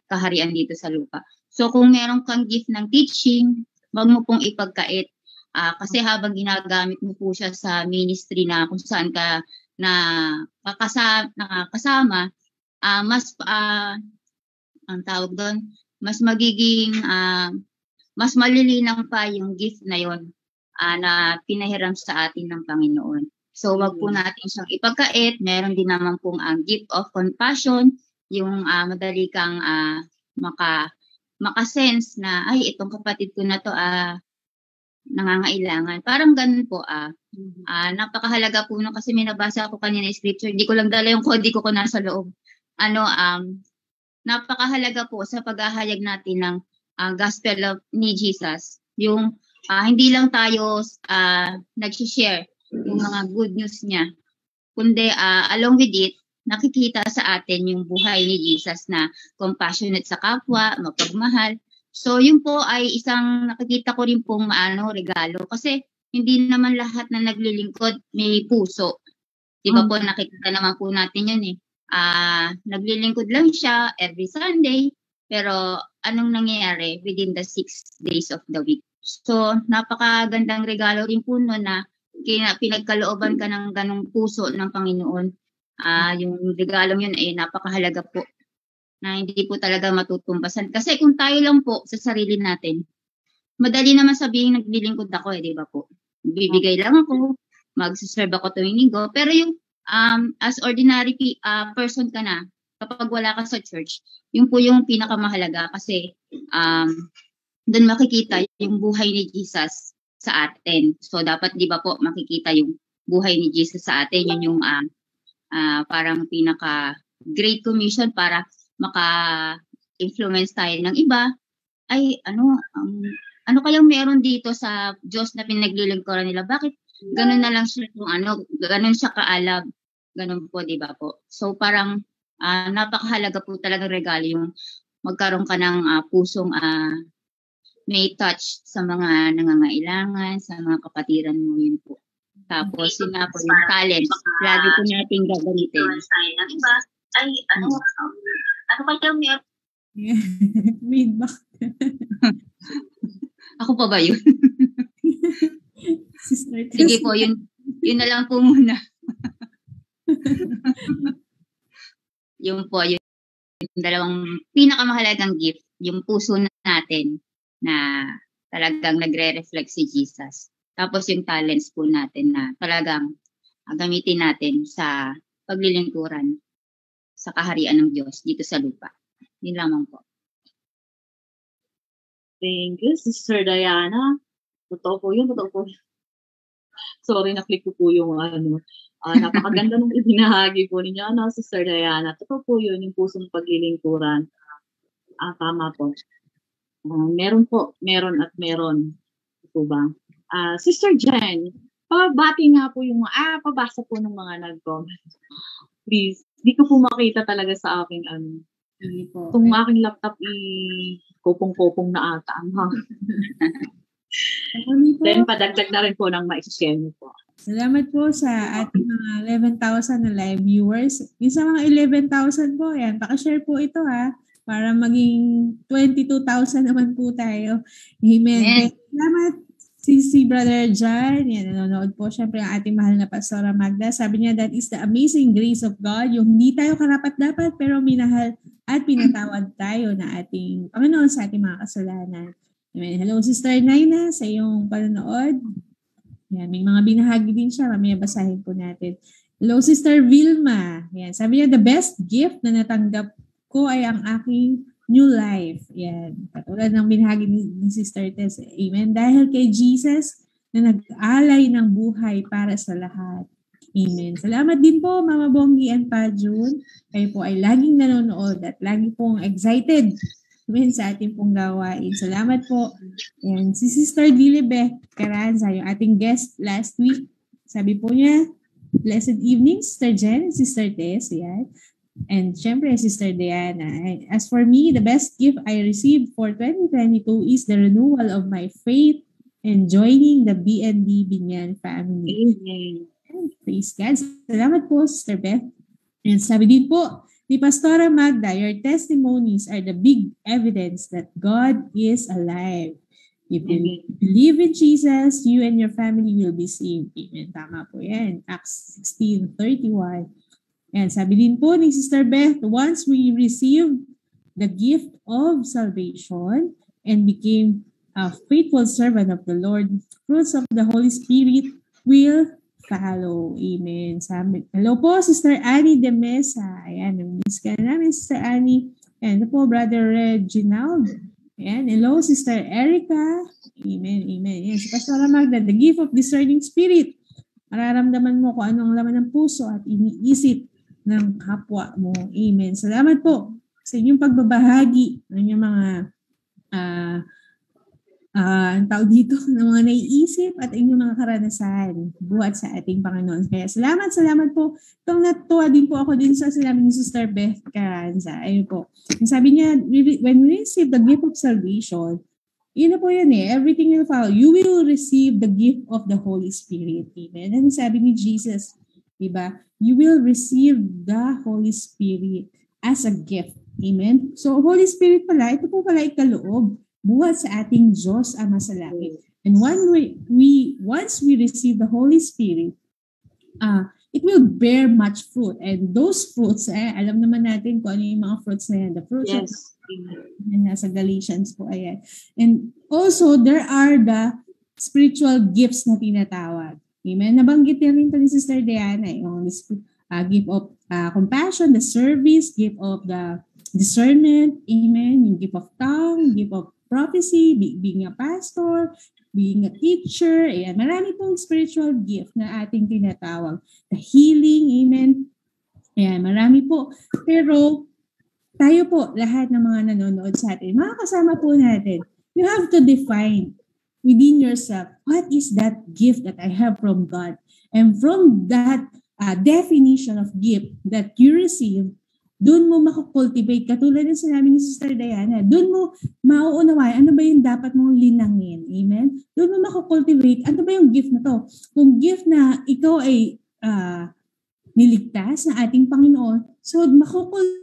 kaharian dito sa lupa. So kung meron kang gift ng teaching, wag mo pong ipagkait. Kasi habang ginagamit mo po siya sa ministry na kung saan ka nakakasama, mas ang tawag doon, mas magiging mas malilinaw pa yung gift na yon na pinahiram sa atin ng Panginoon. So wag po natin siyang ipagkait. Meron din naman pong ang gift of compassion, yung madali kang makasense na ay itong kapatid ko na to nangangailangan. Parang ganun po napakahalaga po kasi may nabasa ako kanina scripture. Hindi ko lang dala yung kodi ko nasa loob. Napakahalaga po sa paghahayag natin ng gospel ni Jesus. Yung hindi lang tayo nag-share yung mga good news niya, kundi along with it, nakikita sa atin yung buhay ni Jesus na compassionate sa kapwa, mapagmahal. So yun po ay isang nakikita ko rin pong regalo kasi hindi naman lahat na naglilingkod may puso. Di ba po nakikita naman po natin yun naglilingkod lang siya every Sunday, pero anong nangyayari within the 6 days of the week? So napakagandang regalo rin po no na pinagkalooban ka ng ganong puso ng Panginoon. Yung regalong yun ay napakahalaga po na hindi po talaga matutumbasan. Kasi kung tayo lang po sa sarili natin, madali naman sabihin naglilingkod ako di ba po? Bibigay lang ako, magsiserve ako tuwing linggo. Pero yung as ordinary person ka na, kapag wala ka sa church, yun po yung pinakamahalaga kasi doon makikita yung buhay ni Jesus sa atin. So dapat 'di ba po makikita yung buhay ni Jesus sa atin, yun yung parang pinaka great commission para maka-influence tayo ng iba. Ay ano kayang meron dito sa Diyos na pinaglilingkuran nila? Bakit ganun na lang siya kung ganun siya kaalab? Ganun po, 'di ba po? So parang napakahalaga po talaga regalo yung magkaroon ka ng pusong may touch sa mga nangangailangan, sa mga kapatiran mo, yun po. Tapos yun nga po yung talent, lagi po natin gagamitin. Ang iba ay ano kayang meron? Made back. Ako pa ba yun? Sister Tess. Sige po, yun na lang po muna. Yung po, yung dalawang pinakamahalagang gift, yung puso natin na talagang nagre-reflect si Jesus. Tapos yung talents po natin na talagang gamitin natin sa paglilingkuran sa kaharian ng Diyos dito sa lupa. Yun lamang po. Thank you, Sister Diana. Totoo po yun. Sorry, na-click ko po yung napakaganda ng ibinahagi po ninyo, Sister Diana. Totoo po yun, yung pusong paglilingkuran. Tama po. Meron at meron. Ito ba? Sister Jen, pabati nga po yung pabasa po ng mga nag-comment. Please, di ko po makita talaga sa aking Hindi po. Kung aking laptop kopong-kopong na ata. Then, padagdag na rin po ng ma-share niyo po. Salamat po sa ating mga 11,000 na live viewers. Yung sa mga 11,000 po, yan, pakishare po ito para maging 22,000 naman po tayo. Amen. Yes. Salamat si Brother John. Yan, nanonood po siyempre ang ating mahal na Pastora Magda. Sabi niya, that is the amazing grace of God. Yung hindi tayo karapat-dapat pero minahal at pinatawad tayo na ating Panginoon sa ating mga kasalanan. Amen. Hello, Sister Naina, sa iyong panonood. Yan, may mga binahagi din siya. Mamaya basahin po natin. Hello, Sister Vilma. Yan, sabi niya, the best gift na natanggap ko ay ang aking new life. Yan. Katulad ng binahagi ni Sister Tess. Amen. Dahil kay Jesus na nag-alay ng buhay para sa lahat. Amen. Salamat din po, Mama Bonggi and Pa June. Kayo po ay laging nanonood at lagi pong excited sa ating pong gawain. Salamat po. And si Sister Dilibeth Caranza, yung ating guest last week, sabi po niya, blessed evening, Sister Jen, Sister Tess, yan. And syempre, Sister Diana. As for me, the best gift I received for 2022 is the renewal of my faith and joining the BNB Binyan family. Amen. Praise God. Salamat po, Sister Beth. And sabi din po, ni Pastora Magda, your testimonies are the big evidence that God is alive. If you believe in Jesus, you and your family will be saved. Amen. Tama po yan. Acts 16:31. And sabi din po ni Sister Beth, once we received the gift of salvation and became a faithful servant of the Lord, fruits of the Holy Spirit will follow. Amen. Sabi, hello po, Sister Annie de Mesa. Ayan, namiss ka namin, Sister Annie. Ayan, hello po, Brother Reginald. Ayan, hello, Sister Erica. Amen, amen. Ayan, si Pastora Magda, the gift of discerning spirit. Mararamdaman mo kung anong laman ng puso at iniisip ng kapwa mo. Amen. Salamat po sa inyong pagbabahagi ng inyong mga ang tawag dito ng mga naiisip at inyong mga karanasan buhat sa ating Panginoon. Kaya salamat po. Itong natuwa din po ako din sa sinabi ni Sister Beth Caranza. Ayun po. Sabi niya, when we receive the gift of salvation, yun na po yan everything will follow. You will receive the gift of the Holy Spirit. Amen. And sabi ni Jesus, diba? You will receive the Holy Spirit as a gift. Amen. So Holy Spirit pala, ito po pala ikaloob buhat sa ating Diyos Ama sa langit. And once we receive the Holy Spirit, it will bear much fruit. And those fruits, alam naman natin kung ano yung mga fruits na yan. The fruits of nasa Galatians po, ayan. And also, there are the spiritual gifts na tinatawag. Amen? Nabanggit na rin ito ni Sister Diana, yung gift of compassion, the service, gift of the discernment, amen, yung gift of tongue, gift of prophecy, being a pastor, being a teacher, ayan, marami pong spiritual gift na ating tinatawag. The healing, amen. Ayan, marami po. Pero tayo po, lahat ng mga nanonood sa atin, mga kasama po natin, you have to define within yourself, what is that gift that I have from God? And from that definition of gift that you receive, doon mo makakultivate, katulad ng sinabi ni Sister Diana, doon mo mauunaway, ano ba yung dapat mong linangin? Amen? Doon mo makakultivate, ano ba yung gift na to? Kung gift na ikaw ay niligtas na ating Panginoon, so makukultivate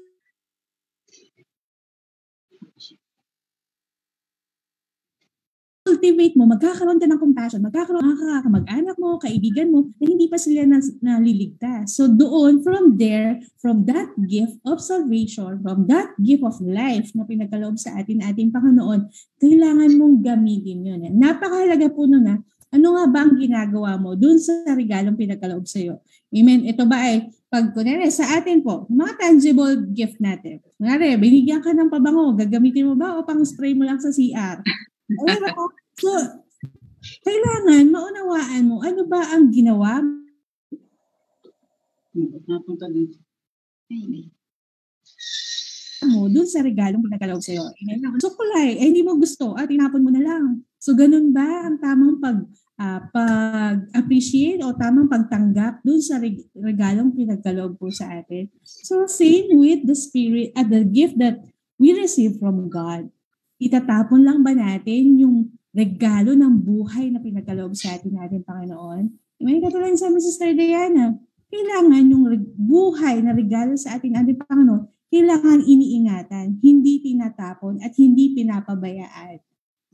mo, magkakaroon ka ng compassion, magkakaroon ka kamag-anak mo, kaibigan mo, na hindi pa sila naliligtas. So doon, from there, from that gift of salvation, from that gift of life na pinagkaloob sa atin, ating Panginoon, kailangan mong gamitin yun. Napakahalaga po nun na, ano nga ba ang ginagawa mo dun sa regalong pinagkaloob sa iyo? Amen. Ito ba ay, pag kunwari sa atin po, mga tangible gift natin. Kunwari, binigyan ka ng pabango, gagamitin mo ba o pang spray mo lang sa CR? So, kailangan maunawaan mo ano ba ang ginawa mo dun sa regalong pinagkaloob sa'yo. Sukulay, hindi mo gusto at tinapon mo na lang. So, ganun ba ang tamang pag-appreciate o tamang pagtanggap dun sa regalong pinagkaloob po sa atin? So, same with the spirit at the gift that we receive from God. Itatapon lang ba natin yung regalo ng buhay na pinagkaloob sa atin natin, Panginoon? May katulad sa Sister Diana, kailangan yung buhay na regalo sa atin natin, Panginoon, kailangan iniingatan, hindi tinatapon at hindi pinapabayaan.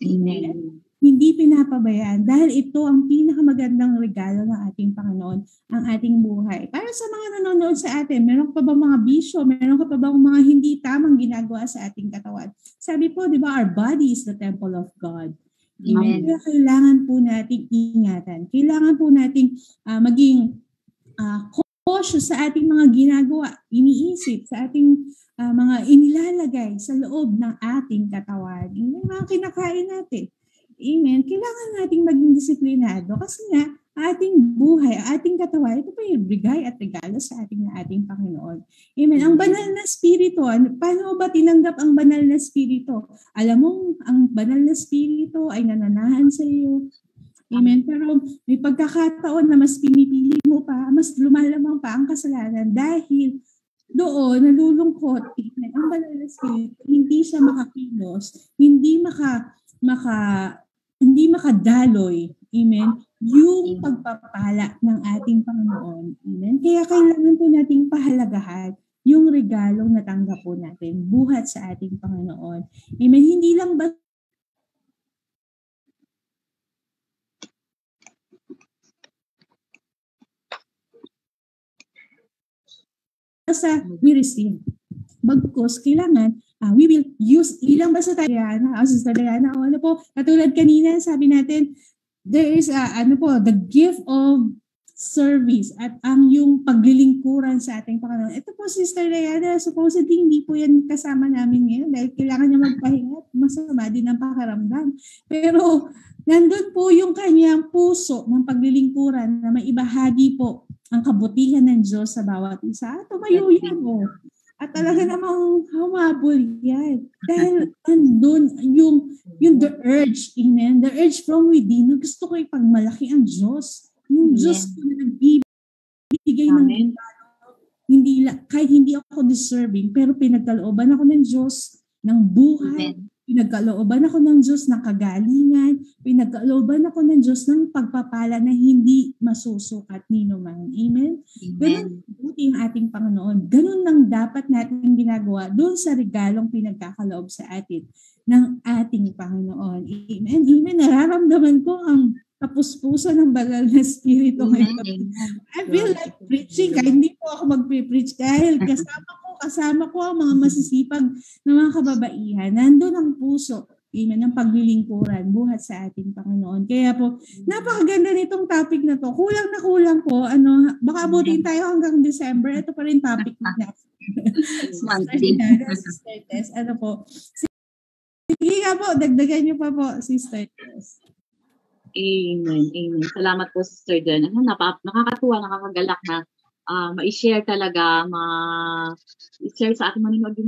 Amen. Hindi pinapabayaan dahil ito ang pinakamagandang regalo ng ating Panginoon, ang ating buhay. Para sa mga nanonood sa atin, meron pa ba mga bisyo? Meron ka pa ba mga hindi tamang ginagawa sa ating katawan? Sabi po, di ba, our body is the temple of God. Amen. Kaya kailangan po nating ingatan. Kailangan po nating maging cautious sa ating mga ginagawa, iniisip, sa ating mga inilalagay sa loob ng ating katawan. Yung mga kinakain natin. Amen. Kailangan nating maging disiplinado kasi nga ating buhay, ating katawan, ito pa yung bigay at regalo sa ating Panginoon. Amen. Ang banal na spirito, paano ba tinanggap ang banal na spirito? Alam mo, ang banal na spirito ay nananahan sa iyo. Amen. Pero may pagkakataon na mas pinipili mo pa, mas lumalamang pa ang kasalanan dahil doon nalulungkot. Amen. Ang banal na spirito, hindi siya makakilos, hindi makadaloy, amen, yung pagpapala ng ating Panginoon. Amen. Kaya kailangan po nating pahalagahan yung regalong natanggap po natin, buhat sa ating Panginoon. Amen. Hindi lang ba sa we receive. Bagkos, kailangan we will use, ilang basta tayo, Sister Diana, ano po, katulad kanina, sabi natin, there is, the gift of service at ang yung paglilingkuran sa ating Panginoon. Ito po, Sister Diana, supposedly hindi po yan kasama namin ngayon dahil kailangan niya magpahinga at masama din ang pakaramdam. Pero, nandun po yung kanyang puso ng paglilingkuran na maibahagi po ang kabutihan ng Diyos sa bawat isa. Tumayo yan po. At talaga namang humabol yan. Dahil andun yung the urge, amen, the urge from within, na gusto ko ipagmalaki ang Diyos. Yung Diyos na nagbibigay ng kahit hindi ako deserving, pero pinagkalooban ako ng Diyos ng buhay. Amen. Pinagkalooban ako ng Diyos ng kagalingan. Pinagkalooban ako ng Diyos ng pagpapala na hindi masusukat nino man. Amen? Ganun buti ang ating Panginoon. Ganun lang dapat natin ginagawa doon sa regalong pinagkakaloob sa atin ng ating Panginoon. Amen? Amen? Nararamdaman ko ang kapuspusan ng banal na spirito ngayon. I feel like preaching. Kahit hindi po ako mag-preach dahil kasama ko ang mga masisipag na mga kababaihan. Nandun ang puso, amen, ng paglilingkuran, buhat sa ating Panginoon. Kaya po, napakaganda nitong topic na to. Kulang na kulang po. Baka abutin tayo hanggang December. Ito pa rin topic na. Sister Tess, po. Sige nga po, dagdagan niyo pa po, Sister Tess. Amen. Amen. Salamat po, Sister Jen. Nakakatuwa, nakakagalak na ma-share talaga, ma-share sa ating manonood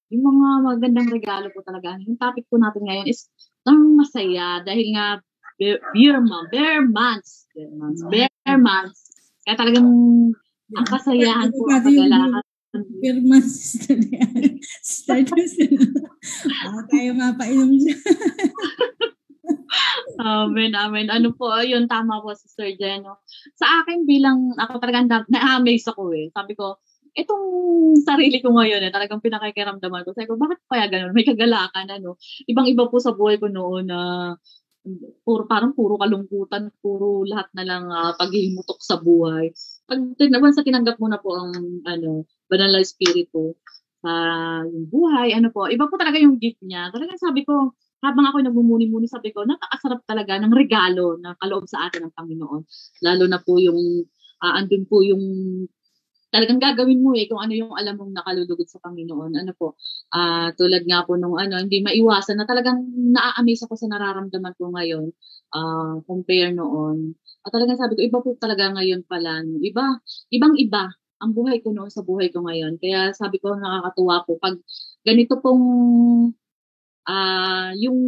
yung mga magandang regalo po talaga. Yung topic po natin ngayon is ang masaya dahil nga bare months. Kaya talagang ang kasayahan po ang kagalakan. Bare months. Starters. Tayo mapainom siya. Amen. Ano po, yun, tama po, Sister Jen. No? Sa akin bilang, ako talagang na-amaze ako eh. Sabi ko, itong sarili ko ngayon talagang pinakakiramdaman ko. Sabi ko, bakit kaya ganun? May kagalakan, Ibang-iba po sa buhay ko noon na parang puro kalungkutan, puro lahat na lang paghihimutok sa buhay. Sa tinanggap mo na po ang banal na espiritu sa yung buhay, iba po talaga yung gift niya. Talagang sabi ko, habang ako nagmumuni-muni, sabi ko, napakasarap talaga ng regalo na kaloob sa atin ng Panginoon. Lalo na po yung, andun po yung talagang gagawin mo kung ano yung alam mong nakalulugod sa Panginoon. Tulad nga po nung hindi maiwasan na talagang naa-amaze ako sa nararamdaman ko ngayon compare noon. At talagang sabi ko, iba po talaga ngayon pala. Ibang-iba ang buhay ko noon sa buhay ko ngayon. Kaya sabi ko, nakakatuwa po. Pag ganito pong yung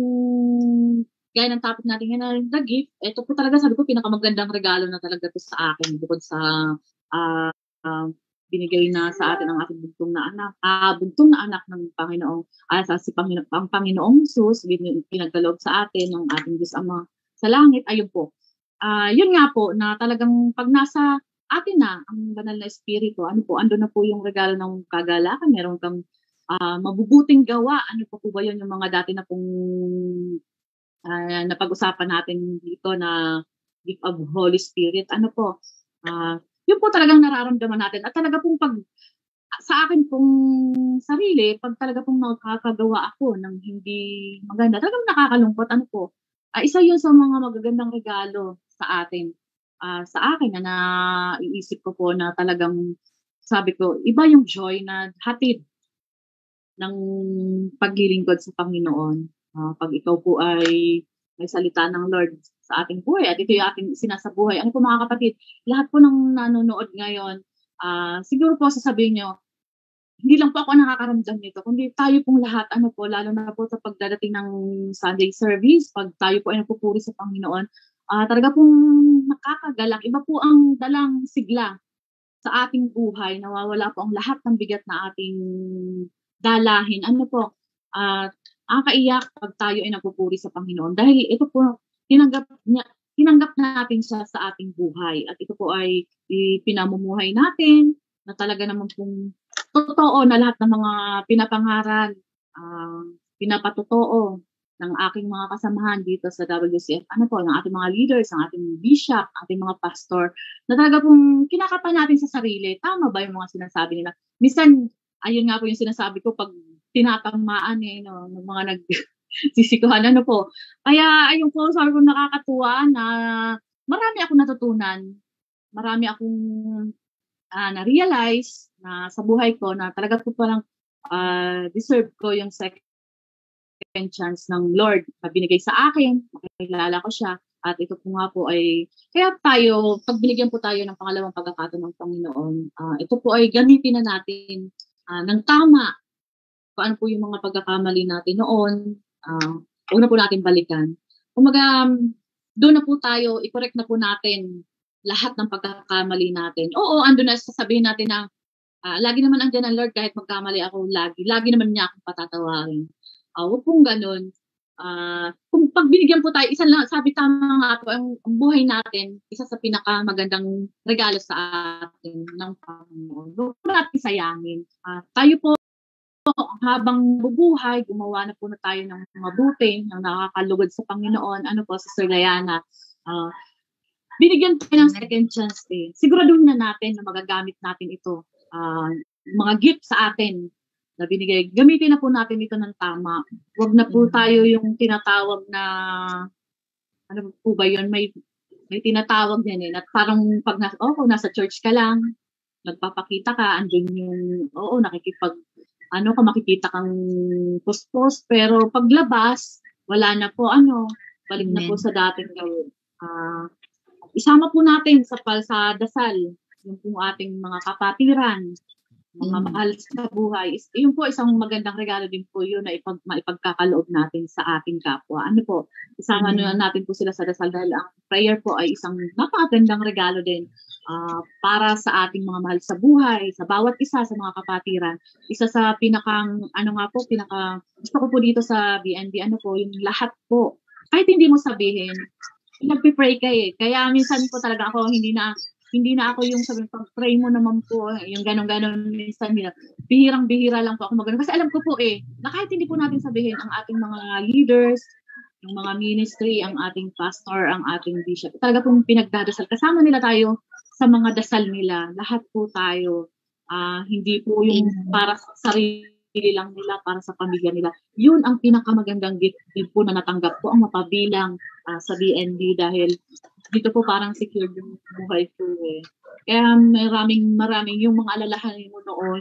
gaya ng topic natin ngayon, the gift, ito po talaga sabi ko, pinakamagandang regalo na talaga to sa akin bukod sa binigay na sa atin ang ating buntong na anak ng Panginoong ang Panginoong Jesus, pinagkaloob sa atin ng ating Diyos Ama sa langit. Ayun po. Yun nga po na talagang pag nasa atin na ang banal na espiritu, ando na po yung regalo ng kagalakan, meron kang mabubuting gawa. Ano po ba yun yung mga dati na pong napag-usapan natin dito na gift of Holy Spirit. Yun po talagang nararamdaman natin. At talaga pong sa akin pong sarili, pag talaga pong nakakagawa ako ng hindi maganda, talagang nakakalungkot. Isa yun sa mga magagandang regalo sa atin. Sa akin na naiisip ko po na talagang sabi ko, iba yung joy na hatid ng paglilingkod sa Panginoon. Pag ikaw po ay may salita ng Lord sa ating buhay at ito yung ating sinasabuhay. Ano po mga kapatid, lahat po ng nanonood ngayon, siguro po sasabihin nyo, hindi lang po ako nakakaramdam nito, kundi tayo pong lahat, lalo na po sa pagdadating ng Sunday service, pag tayo po ay nagpupuri sa Panginoon, talaga pong nakakagalak. Iba po ang dalang sigla sa ating buhay, nawawala po ang lahat ng bigat na ating dalahin. Ang kaiyak pag tayo ay nagpupuri sa Panginoon. Dahil ito po, tinanggap natin siya sa ating buhay. At ito po ay pinamumuhay natin na talaga naman pong totoo na lahat ng mga pinapangaral, pinapatotoo ng aking mga kasamahan dito sa WCF. Ng ating mga leaders, ng ating bishop, ating mga pastor, na talaga pong kinakapa natin sa sarili. Tama ba yung mga sinasabi nila? Minsan, ayun nga po yung sinasabi ko pag tinatamaan ng mga nagsisikuhan. Kaya ayun po, sabi ko nakakatuwa na marami akong natutunan. Marami akong na-realize na sa buhay ko na talaga po palang deserve ko yung second chance ng Lord na binigay sa akin. Makilala ko siya. At ito po nga po ay, kaya tayo, pag binigyan po tayo ng pangalawang pagkakataon ng Panginoon, ito po ay gamitin na natin ng tama. Paano po yung mga pagkakamali natin noon, huwag na po natin balikan. Kumaga, doon na po tayo, i-correct na po natin lahat ng pagkakamali natin. Oo, ando na sasabihin natin na lagi naman andyan ang Lord kahit magkamali ako lagi. Lagi naman niya akong patatawarin. Huwag pong ganun. Kung pag binigyan po tayo, isa lang, sabi tama nga po, ang buhay natin, isa sa pinakamagandang regalo sa atin ng Panginoon. Huwag po natin sayangin. Tayo po, habang bubuhay, gumawa na po na tayo ng mabuti, ng nakakalugod sa Panginoon. Sister Diana, binigyan tayo ng second chance eh. Siguraduhin na natin na magagamit natin ito. Mga gift sa atin na binigay, gamitin na po natin ito ng tama. Huwag na po tayo yung tinatawag na, ano po ba yun, may tinatawag yan at parang pag nasa church ka lang, nagpapakita ka, andun yung, makikita kang post-post, pero paglabas, wala na po, balik na po sa dating gawin. isama po natin sa dasal yung po ating mga kapatiran, mga mahal sa buhay. Yun po isang magandang regalo din po yun na maipagkakaloob natin sa ating kapwa. Ano po, isama natin po sila sa dasal dahil ang prayer po ay isang napakagandang regalo din para sa ating mga mahal sa buhay, sa bawat isa sa mga kapatiran. Isa sa gusto ko po dito sa BNB, yung lahat po. Kahit hindi mo sabihin, nagpipray ka eh. Kaya minsan po talaga ako, hindi na ako yung sabi, pag-pray mo naman po, yung ganon-ganon minsan, bihirang-bihira lang po ako mag-ganon. Kasi alam ko po na kahit hindi po natin sabihin, ang ating mga leaders, yung mga ministry, ang ating pastor, ang ating bishop, talaga pong pinagdadasal. Kasama nila tayo sa mga dasal nila. Lahat po tayo. Hindi po yung para sa sarili lang nila, para sa pamilya nila. Yun ang pinakamagandang gift din po na natanggap ko, ang mapabilang sa BNB dahil dito po parang secured yung buhay ko eh. Kaya maraming yung mga alalahanin mo noon,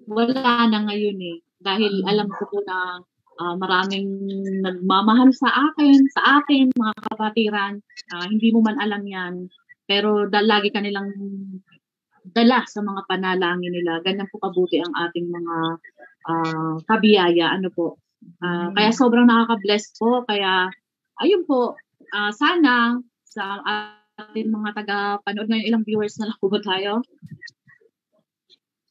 wala na ngayon eh. Dahil alam ko po na maraming nagmamahal sa akin, mga kapatiran. Hindi mo man alam yan. Pero lagi ka nilang dala sa mga panalangin nila. Ganyan po kabuti ang ating mga kabiyaya. Kaya sobrang nakaka-bless po. Kaya ayun po, sana sa ating mga taga-panood ngayon, ilang viewers na lang po ba tayo?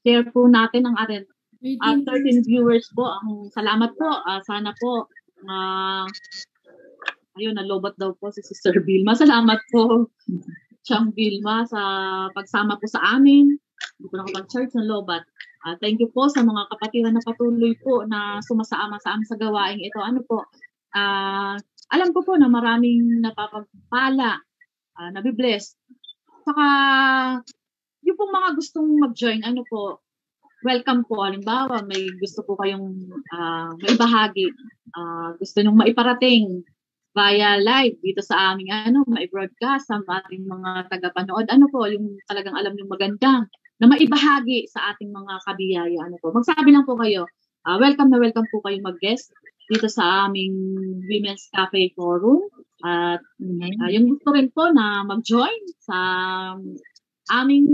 Share po natin ang ating 13 viewers po. Salamat po. Sana po, nalobot daw po si Sister Vilma. Salamat po, Siyang Vilma, sa pagsama po sa amin. Hindi ko nakapag-church ng lobat. Thank you po sa mga kapatiran na patuloy po na sumasama sa amin sa gawaing ito. Alam ko po na maraming napapagpala, nabibless. Saka, yung pong mga gustong mag-join, welcome po. Halimbawa, may gusto po kayong maibahagi, gusto nyong maiparating via live dito sa aming mai-broadcast sa ating mga tagapanood. Yung talagang alam yung magandang na maibahagi sa ating mga kabiyaya. Magsabi lang po kayo. Welcome po kayo mag-guest dito sa aming Women's Cafe Forum. At yung gusto rin po na mag-join sa aming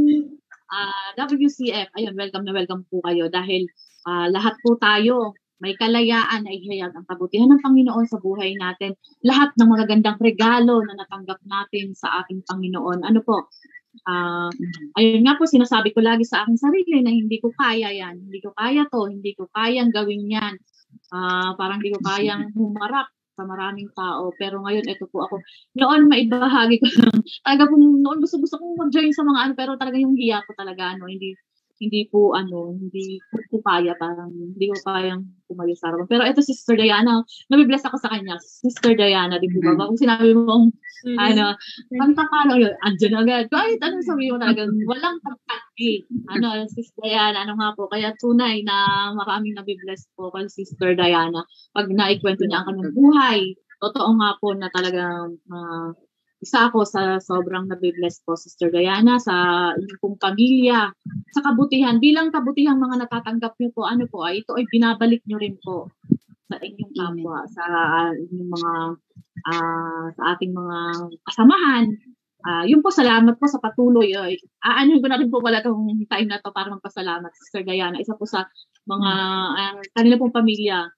WCF. Ayun, welcome po kayo dahil lahat po tayo may kalayaan ay hayag ang kabutihan ng Panginoon sa buhay natin. Lahat ng magagandang regalo na natanggap natin sa ating Panginoon. Ayun nga po, sinasabi ko lagi sa aking sarili na hindi ko kaya yan. Hindi ko kaya to. Hindi ko kayang gawin yan. Parang hindi ko kayang humarap sa maraming tao. Pero ngayon, ito po ako. Noon, maibahagi ko lang. Talaga po, noon gusto kong mag-join sa mga pero talaga yung hiya ko talaga, hindi ko kaya, parang hindi ko kayang pumayo sa harapan. Pero ito si Sister Diana, nabibless ako sa kanya. Sister Diana, di ba? Kung sinabi mong, pantakalo yun, andyan agad. Kahit sabihin mo talaga, walang pagkaki. Sister Diana, nga po. Kaya tunay na maraming nabibless po kay Sister Diana. Pag naikwento niya ang kanyang buhay, totoo nga po na talagang isa ako sa sobrang nabibless po, Sister Diana, sa inyong pong pamilya, sa kabutihan. Bilang kabutihang mga natatanggap niyo po, ito ay binabalik niyo rin po sa inyong kapwa, sa inyong mga, sa ating mga kasamahan. Yun po, salamat po sa patuloy. Aanuhin ko na rin po pala itong time na to para magpasalamat, Sister Diana. Isa po sa mga kanila pong pamilya,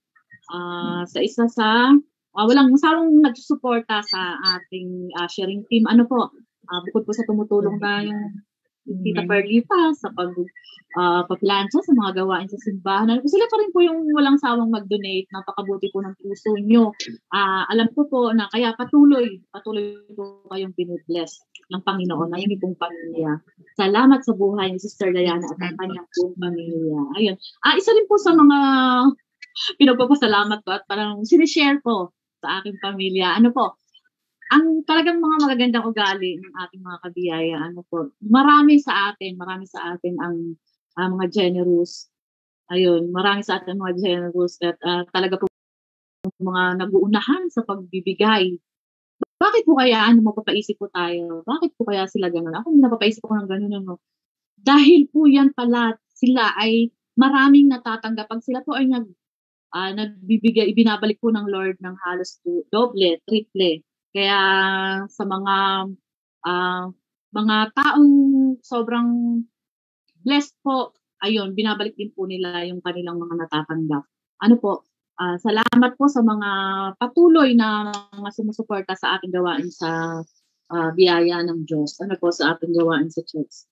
sa isa sa walang sawang nagsusuporta sa ating sharing team. Bukod po sa tumutulong na yung Tita Perlita sa pagplansya sa mga gawain sa simbahan. Sila pa rin po yung walang sawang mag-donate. Napakabuti po ng puso nyo. Alam ko po na kaya patuloy po kayong binibless ng Panginoon na hindi pong pamilya. Salamat sa buhay ni Sister Diana at ang kanyang pong pamilya. Ayun. Isa rin po sa mga pinagpapasalamat ko at parang sinishare ko sa aking pamilya. Ang talagang mga magagandang ugali ng ating mga kabiyaya, marami sa atin ang mga generous. Ayun, marami sa atin mga generous at talaga po mga nag-uunahan sa pagbibigay. Bakit po kaya, mapapaisip po tayo? Bakit po kaya sila gano'n? Ako napapaisip ko ng gano'n, Dahil po yan pala, sila ay maraming natatanggap. Pag sila po ay nagbibigay, ibinabalik po ng Lord ng halos doble, triple. Kaya sa mga taong sobrang blessed po, ayun, binabalik din po nila yung kanilang mga natatanggap. Ano po, salamat po sa mga patuloy na mga sumusuporta sa ating gawain sa biyaya ng Diyos. Ano po sa ating gawain sa church.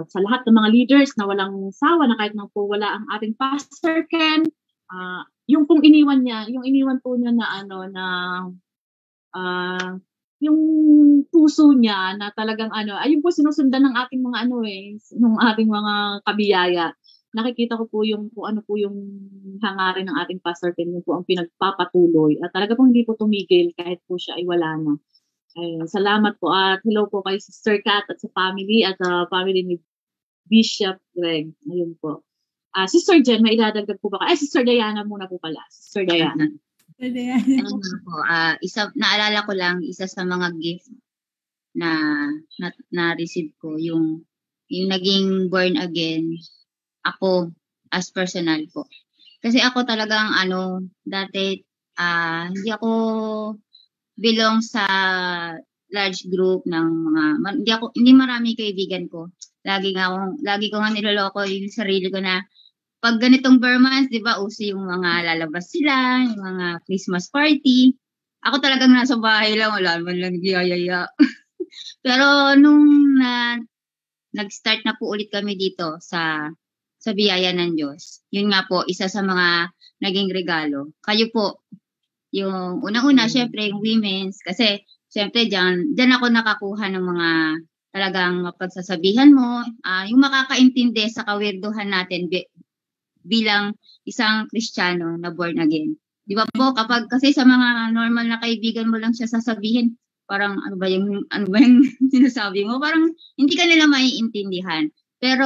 Sa lahat ng mga leaders na walang sawa na kahit na po wala ang ating Pastor Ken, yung pong iniwan po niya na yung puso niya na talagang ayun po sinusundan ng ating mga ng ating mga kabiyaya. Nakikita ko po yung kung ano po yung hangarin ng ating Pastor Ken, yun po ang pinagpapatuloy. At talaga pong hindi po tumigil kahit po siya ay wala na. Ayun, salamat po at hello po kay Sister Kat at sa family at family ni Bishop Greg. Ayun po. Sister Jen, may idadagdag po ba? Sister Diana muna po pala. Sister Diana. Ano po, naalala ko lang, isa sa mga gift na receive ko, yung naging born again, ako as personal po. Kasi ako talagang dati, hindi ako belong sa large group ng hindi marami kaibigan ko. Lagi ko nga niloloko yung sarili ko na pag ganitong bare months, di ba, uso yung mga lalabas sila, yung mga Christmas party. Ako talagang nasa bahay lang, wala naman lang giyayaya. Pero nung nag-start na po ulit kami dito sa biyaya ng Diyos, yun nga po, isa sa mga naging regalo. Kayo po, yung unang-una, syempre, yung women's, kasi syempre, dyan ako nakakuha ng mga talagang mapagsasabihan mo, yung makakaintindi sa kawirduhan natin bilang isang Kristiyano na born again. Di ba po, kapag kasi sa mga normal na kaibigan mo lang siya sasabihin, parang ano ba yung sinasabi mo? Parang hindi ka nila maiintindihan. Pero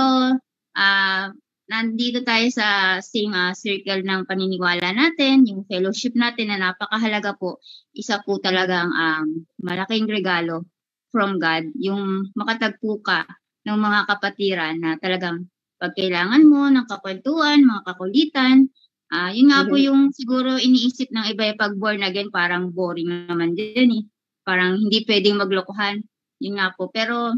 nandito tayo sa same circle ng paniniwala natin, yung fellowship natin na napakahalaga po. Isa po talagang malaking regalo from God, yung makatagpo ka ng mga kapatiran na talagang pag kailangan mo ng kakwentuhan, mga kakulitan, yun nga po yung siguro iniisip ng iba pag born again, parang boring naman din eh. Parang hindi pwedeng maglokohan. Yun nga po. Pero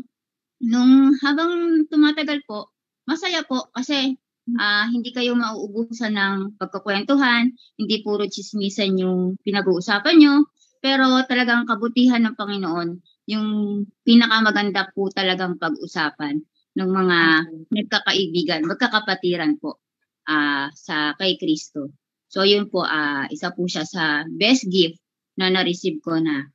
nung habang tumatagal po, masaya po kasi hindi kayo mauubusan ng pagkakwentuhan, hindi puro chismisan yung pinag-uusapan nyo, pero talagang kabutihan ng Panginoon, yung pinakamaganda po talagang pag-usapan ng mga nagkakaibigan, magkakapatiran po sa kay Kristo. So yun po, isa po siya sa best gift na na-receive ko na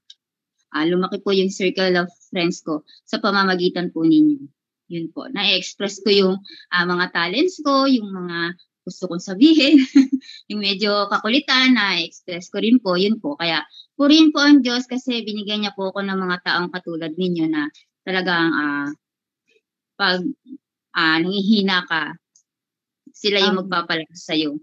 lumaki po yung circle of friends ko sa pamamagitan po ninyo. Yun po, na-express ko yung mga talents ko, yung mga gusto kong sabihin, yung medyo kakulitan, na-express ko rin po, yun po. Kaya purihin po ang Diyos kasi binigyan niya po ako ng mga taong katulad ninyo na talagang pag nangihina ka, sila yung magpapalakas sa'yo.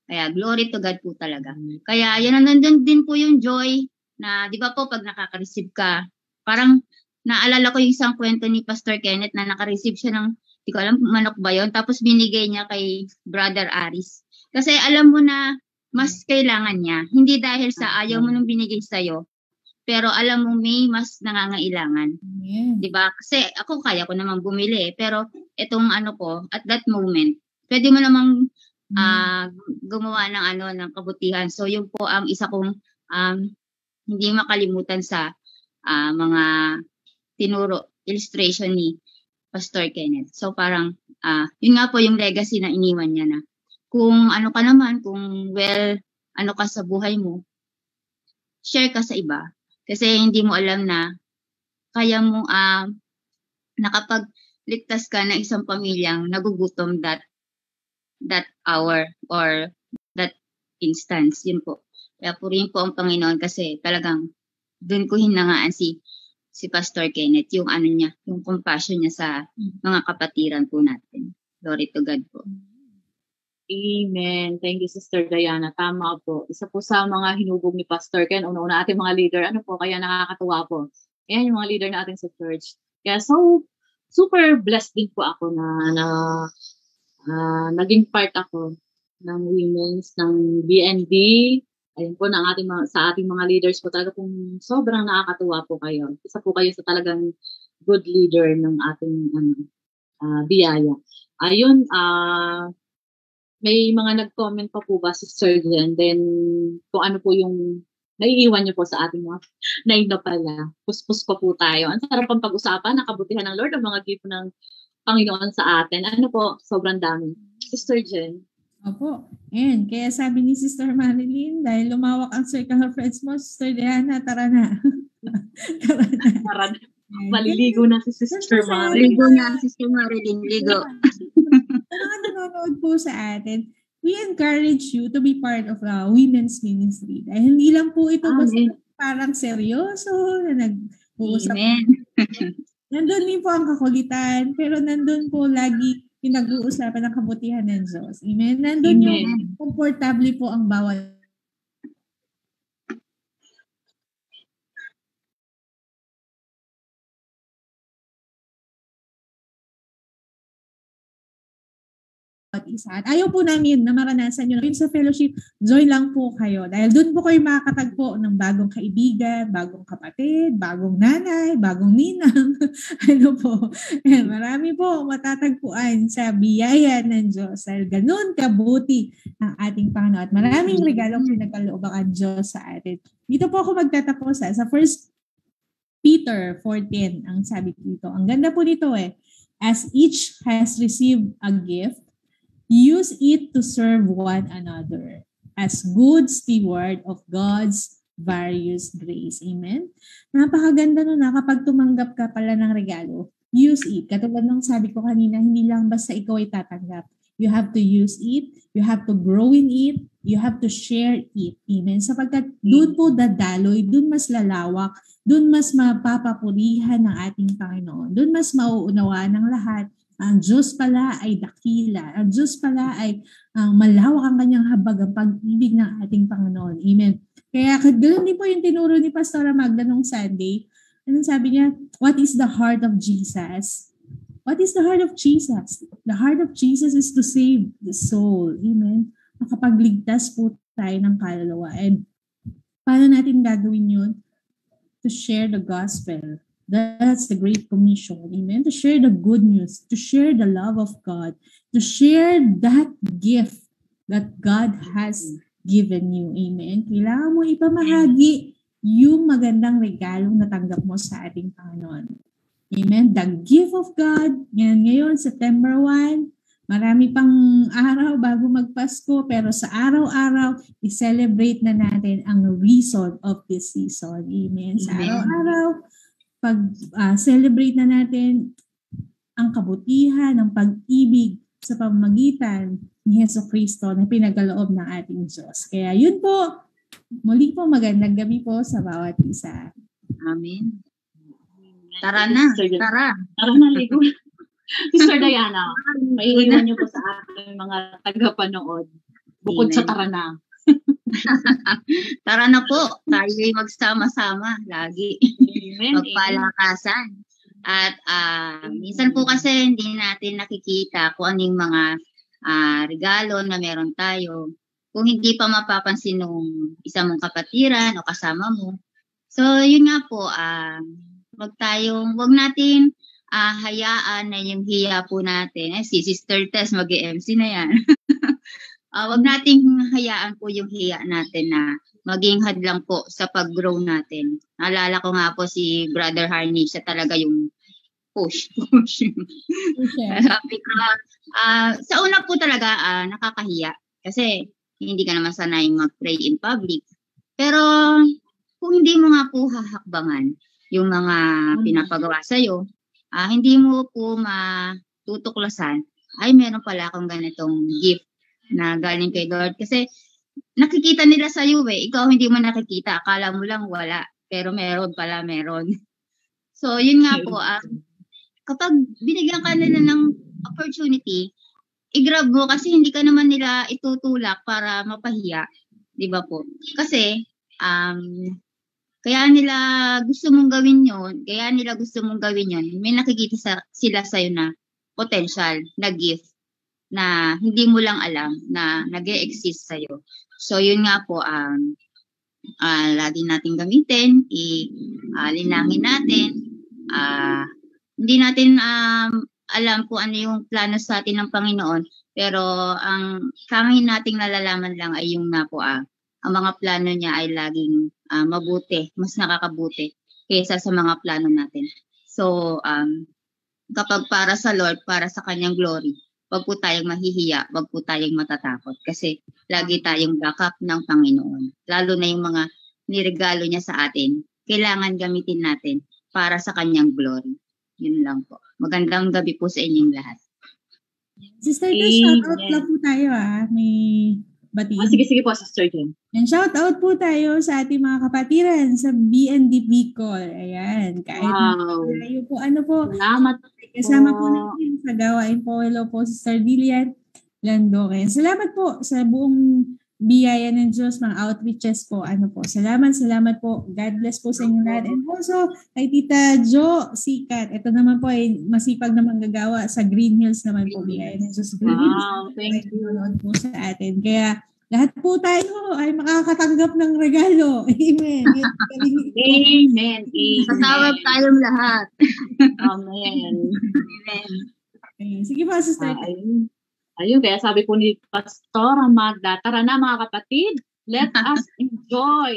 Kaya glory to God po talaga. Kaya yan, nandun din po yung joy na, di ba po, pag nakaka-receive ka, parang naalala ko yung isang kwento ni Pastor Kenneth na naka-receive siya ng, di ko alam, manok ba yun? Tapos binigay niya kay Brother Aris. Kasi alam mo na mas kailangan niya. Hindi dahil sa ayaw mo nung binigay sa'yo, pero alam mo may mas nangangailangan. Yeah. 'Di ba? Kasi ako kaya ko namang bumili, pero itong ko at that moment, pwede mo namang gumawa ng ng kabutihan. So yun po ang isa kong hindi makalimutan sa mga tinuro illustration ni Pastor Kenneth. So parang yun nga po yung legacy na iniwan niya na kung ka naman, kung ka sa buhay mo, share ka sa iba. Kasi hindi mo alam na kaya mo nakapagligtas ka ng isang pamilyang nagugutom that hour or that instance. Yun po. Kaya purihin po ang Panginoon kasi talagang doon ko hinangaan si Pastor Kenneth, yung niya, yung compassion niya sa mga kapatiran po natin. Glory to God po. Amen. Thank you, Sister Diana. Tama po. Isa po sa mga hinubog ni Pastor Ken, una-una ating mga leader, kaya nakakatuwa po. Ayan yung mga leader natin sa church. Kaya super blessed din po ako na naging part ako ng women's, ng BND. ayun po ng sa ating mga leaders po, talaga pong sobrang nakakatuwa po kayo. Isa po kayo sa talagang good leader ng ating biyaya. Ayun, may mga nag-comment pa po ba si Sir Jen? Then, kung ano po yung naiiwan niyo po sa ating mga naina pala. Puspos pa po tayo. Ang sarap pang pag-usapan, nakabutihan ng Lord, ang mga gift ng Panginoon sa atin. Ano po, sobrang dami. Sister Jen. Opo. And kaya sabi ni Sister Marilyn, dahil lumawak ang circle of friends mo, Sister Diana, tara na. Tara na. Tara na. Maliligo na si Sister Marilyn. Ligo na, Sister Marilyn, ligo. Sa mga nanonood po sa atin, we encourage you to be part of women's ministry. Dahil hindi lang po ito basta parang seryoso na nag-uusap. Amen. Nandun din po ang kakulitan, pero nandun po lagi pinag-uusapan ng kabutihan ng Diyos. Amen? Nandun yung komportable po ang bawat isa. At ayaw po namin na maranasan nyo sa fellowship, join lang po kayo. Dahil doon po kayo makakatagpo ng bagong kaibigan, bagong kapatid, bagong nanay, bagong ninang. Ano po. Marami po matatagpuan sa biyaya ng Diyos. Dahil ganun kabuti ang ating Panginoon. At maraming regalong pinagkaloob ang Diyos sa atin. Dito po ako magtatapos sa 1 Peter 4:10 ang sabi dito. Ang ganda po dito as each has received a gift, use it to serve one another as good steward of God's various grace. Amen? Napakaganda nun kapag tumanggap ka pala ng regalo, use it. Katulad ng sabi ko kanina, hindi lang basta ikaw ay tatanggap. You have to use it, you have to grow in it, you have to share it. Amen? Sapagkat doon po dadaloy, doon mas lalawak, doon mas mapapapurihan ng ating Panginoon, doon mas mauunawaan ng lahat. Ang Diyos pala ay dakila. Ang Diyos pala ay malawak ang kanyang habag, ang pag-ibig ng ating Panginoon. Amen. Kaya ganoon din po yung tinuro ni Pastora Magda nung Sunday. Anong sabi niya? What is the heart of Jesus? What is the heart of Jesus? The heart of Jesus is to save the soul. Amen. Makapagligtas po tayo ng kaluluwa. And paano natin gagawin yun? To share the gospel. That's the Great Commission. Amen. To share the good news, to share the love of God, to share that gift that God has given you. Amen. Kailangan mo ipamahagi yung magandang regalong natanggap mo sa ating Panginoon. Amen. The gift of God. Yan ngayon, September 1. Marami pang araw bago magpasko, pero sa araw-araw, i-celebrate na natin ang reason of this season. Amen. Sa araw-araw, pag-celebrate na natin ang kabutihan, ang pag-ibig sa pamamagitan ni Jesucristo na pinagkaloob ng ating Diyos. Kaya yun po, muli po magandang gabi po sa bawat isa. Amen. Tara na, tara. Tara na, ligo. Sister Diana, maiiwan niyo po sa ating mga tagapanood. Bukod sa tara na. Tara na po, tayo'y magsama-sama lagi. Magpalakasan. At minsan po kasi hindi natin nakikita kung anong mga regalo na meron tayo. Kung hindi pa mapapansin nung isa mong kapatiran o kasama mo. So, yun nga po, wag natin hayaan na yung hiya po natin. Si Sister Tess, mag-MC na yan. Wag nating hayaan po yung hiya natin na maging hadlang po sa pag-grow natin. Naalala ko nga po si Brother Harney, siya talaga yung push. Sabi ko, sa una po talaga nakakahiya kasi hindi ka naman sanay mag-pray in public. Pero kung hindi mo nga po hahakbangan yung mga pinapagawa sa'yo, hindi mo po matutuklasan, ay meron pala akong ganitong gift na galing kay Lord. Kasi nakikita nila sa iyo ikaw hindi mo nakikita, akala mo lang wala, pero meron pala, meron. So yun nga po, kapag binigyan ka nila ng opportunity, i-grab mo kasi hindi ka naman nila itutulak para mapahiya, di ba po? Kasi kaya nila gusto mong gawin yon, may nakikita sila sa iyo na potential, na gift na hindi mo lang alam na nag-e-exist sa'yo. So, yun nga po, lagi nating gamitin, linangin natin. Hindi natin alam kung ano yung plano sa atin ng Panginoon, pero ang tanging nating nalalaman lang ay yung ang mga plano niya ay laging mabuti, mas nakakabuti kaysa sa mga plano natin. So, kapag para sa Lord, para sa kanyang glory, wag po tayong mahihiya, wag po tayong matatakot kasi lagi tayong backup ng Panginoon. Lalo na yung mga niregalo niya sa atin, kailangan gamitin natin para sa kanyang glory. Yun lang po. Magandang gabi po sa inyong lahat. Sister, shoutout lang po tayo May batiin. Sige po, Sister Jen. And shoutout po tayo sa ating mga kapatiran sa BND Bicol. Ayan. Kahit tayo po, Salamat kasama po natin sa gawain po. Hello po, Sister Dilian Landoque. Salamat po sa buong biyaya ng Diyos, mga outreaches po. Salamat po. God bless po sa inyo lahat. And also, kay Tita Jo Sikat. Ito naman po ay masipag na manggagawa sa Green Hills naman po. Biyaya ng Diyos. Green Hills. Thank you. Po sa atin. Kaya, lahat po tayo ay makakatanggap ng regalo. Amen. Amen. Kasama tayong lahat. Amen. Amen. Sige po, Sister. Ayun, kaya sabi po ni Pastor Magda, tara na mga kapatid, let us enjoy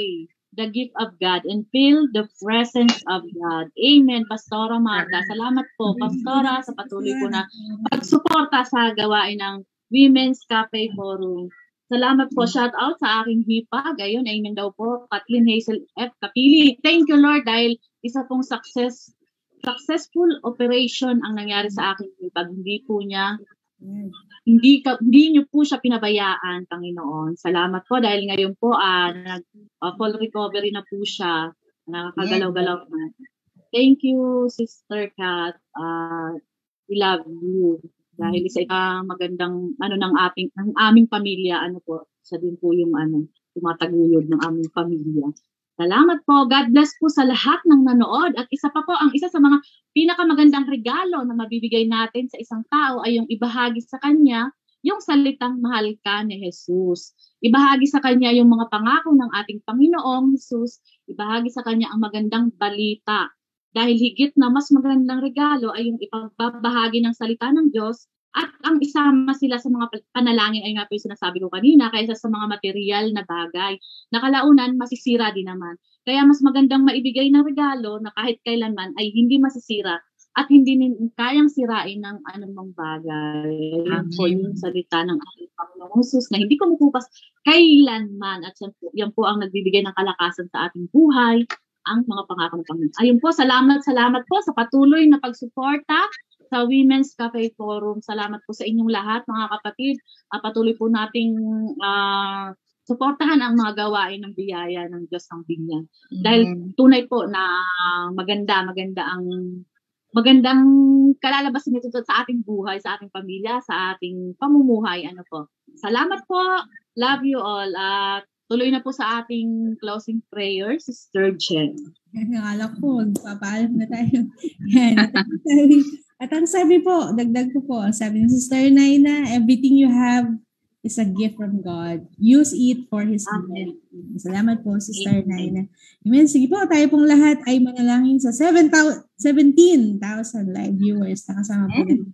the gift of God and feel the presence of God. Amen, Pastora Magda. Salamat po, Pastora, sa patuloy po na pagsuporta sa gawain ng Women's Cafe Forum. Salamat po, shout out sa aking hipag. Ayun, amen daw po, Kathleen Hazel F. Kapili. Thank you, Lord, dahil isa pong successful operation ang nangyari sa aking hipag. Hindi niyo po siya pinabayaan, Panginoon. Salamat po dahil ngayon po full recovery na po siya. Nakakagalaw-galaw na. Thank you, Sister Kat. We love you. Dahil isa magandang ng aming pamilya, siya din po yung tumataguyod ng aming pamilya. Salamat po. God bless po sa lahat ng nanood. At isa sa mga pinakamagandang regalo na mabibigay natin sa isang tao ay yung ibahagi sa kanya yung salitang mahal ka ni Jesus. Ibahagi sa kanya yung mga pangako ng ating Panginoong Jesus. Ibahagi sa kanya ang magandang balita. Dahil higit na mas magandang regalo ay yung ipagbabahagi ng salita ng Diyos at ang isama sila sa mga panalangin ay nga po yung sinasabi ko kanina kaysa sa mga material na bagay. Nakalaunan, masisira din naman. Kaya mas magandang maibigay ng regalo na kahit kailanman ay hindi masisira at hindi kayang sirain ng anumang bagay. Yan po yung salita ng ating Panginoong Jesus na hindi kumukupas kailanman. At yan po ang nagbibigay ng kalakasan sa ating buhay, ang mga pangako ng Panginoon. Ayun po, salamat po sa patuloy na pagsuporta sa Women's Cafe Forum. Salamat po sa inyong lahat, mga kapatid. Patuloy po nating suportahan ang mga gawain ng biyaya ng Diyos ng Binyan. Dahil tunay po na magandang kalalabasan nito sa ating buhay, sa ating pamilya, sa ating pamumuhay. Salamat po. Love you all. Tuloy na po sa ating closing prayer, Sister Jen. Nakala ko, papaalam na tayo. Yan. At ang sabi po, dagdag ko po, sabi ni Sister Naina, everything you have is a gift from God. Use it for His glory. Salamat po, Sister Naina. Amen. Sige po, tayo pong lahat ay manalangin sa 17,000 live viewers na kasama po natin.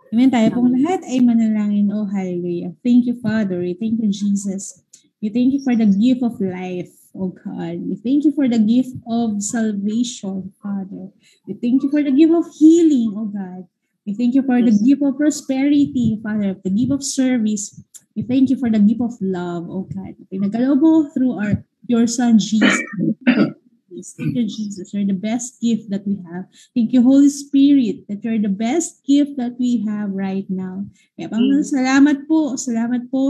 Amen. Tayo pong lahat ay manalangin. Oh, hallelujah. Thank you, Father. Thank you, Jesus. We thank you for the gift of life, oh God. We thank you for the gift of salvation, Father. We thank you for the gift of healing, oh God. We thank you for the gift of prosperity, Father, the gift of service. We thank you for the gift of love, oh God. Pinagalaw mo through your Son, Jesus. Thank you, Jesus. You're the best gift that we have. Thank you, Holy Spirit, that you're the best gift that we have right now. Kaya Panginoon, salamat po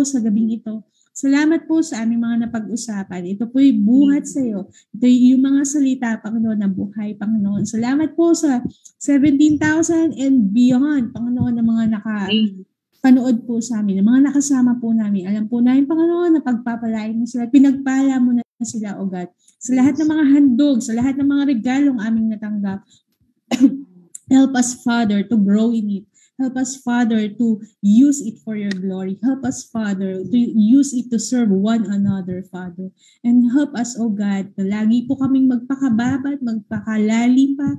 sa gabing ito. Salamat po sa aming mga napag-usapan. Ito po'y buhat sa iyo. Ito yung mga salita, Panginoon, na buhay, Panginoon. Salamat po sa 17,000 and beyond, Panginoon, na mga nakapanood po sa amin, na mga nakasama po namin. Alam po namin, Panginoon, na pagpapalain mo sila. Pinagpala mo na sila, O God. Sa lahat ng mga handog, sa lahat ng mga regalong aming natanggap. Help us, Father, to grow in it. Help us, Father, to use it for your glory. Help us, Father, to use it to serve one another, Father. And help us, O God, na lagi po kaming magpakababa at magpakalalim pa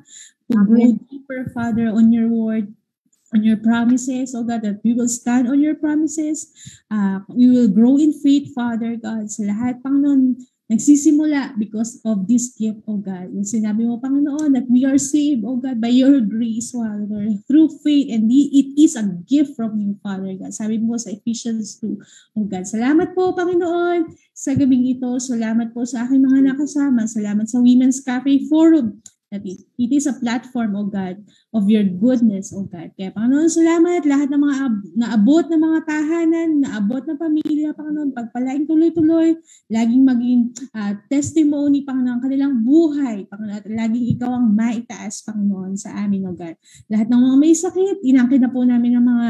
to grow deeper, Father, on your word, on your promises, oh God, that we will stand on your promises. We will grow in faith, Father God, sa lahat, Panginoon, nagsisimula because of this gift, oh God. Yung sinabi mo, Panginoon, that we are saved, oh God, by your grace, Father, through faith, and it is a gift from you, Father God. Sabi mo sa Ephesians 2, oh God. Salamat po, Panginoon, sa gabing ito. Salamat po sa aking mga nakasama. Salamat sa Women's Cafe Forum. That it is a platform, oh God, of your goodness, oh God. Kaya Panginoon, salamat lahat ng mga naabot ng mga tahanan, naabot ng pamilya, Panginoon, pagpalaing tuloy-tuloy, laging maging testimony, Panginoon, kanilang buhay, Panginoon, at laging ikaw ang maitaas, Panginoon, sa amin, oh God. Lahat ng mga may sakit, inangkin na po namin ng mga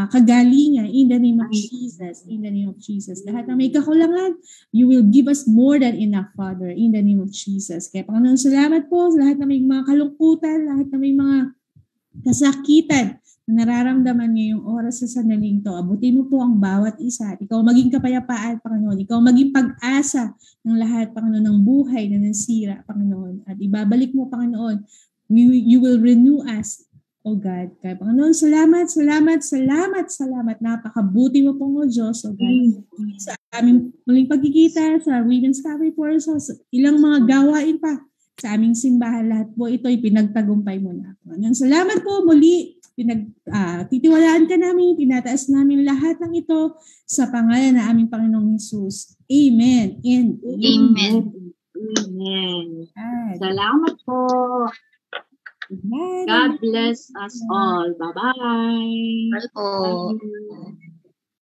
kagalingan in the name of Jesus, in the name of Jesus. Lahat ng may kakulangan, you will give us more than enough, Father, in the name of Jesus. Kaya Panginoon, salamat po sa lahat ng may mga kalungkutan, lahat ng may mga kasakitan na nararamdaman ngayong oras sa sandaling to. Abutin mo po ang bawat isa. Ikaw maging kapayapaan, Panginoon. Ikaw maging pag-asa ng lahat, Panginoon, ng buhay na nasira, Panginoon. At ibabalik mo, Panginoon. You will renew us, oh God. Kaya Panginoon, salamat. Napakabuti mo pong, oh Diyos, oh God. Sa aming muling pagkikita sa Women's Cafe Forum, sa ilang mga gawain pa sa aming simbahan, lahat po ito'y pinagtagumpay mo na. Panginoon, salamat po muli. Titiwalaan ka namin, tinataas namin lahat ng ito sa pangalan na aming Panginoong Jesus. Amen. And Amen. Amen. Salamat po. God bless us all. Bye-bye. Bye po. Bye.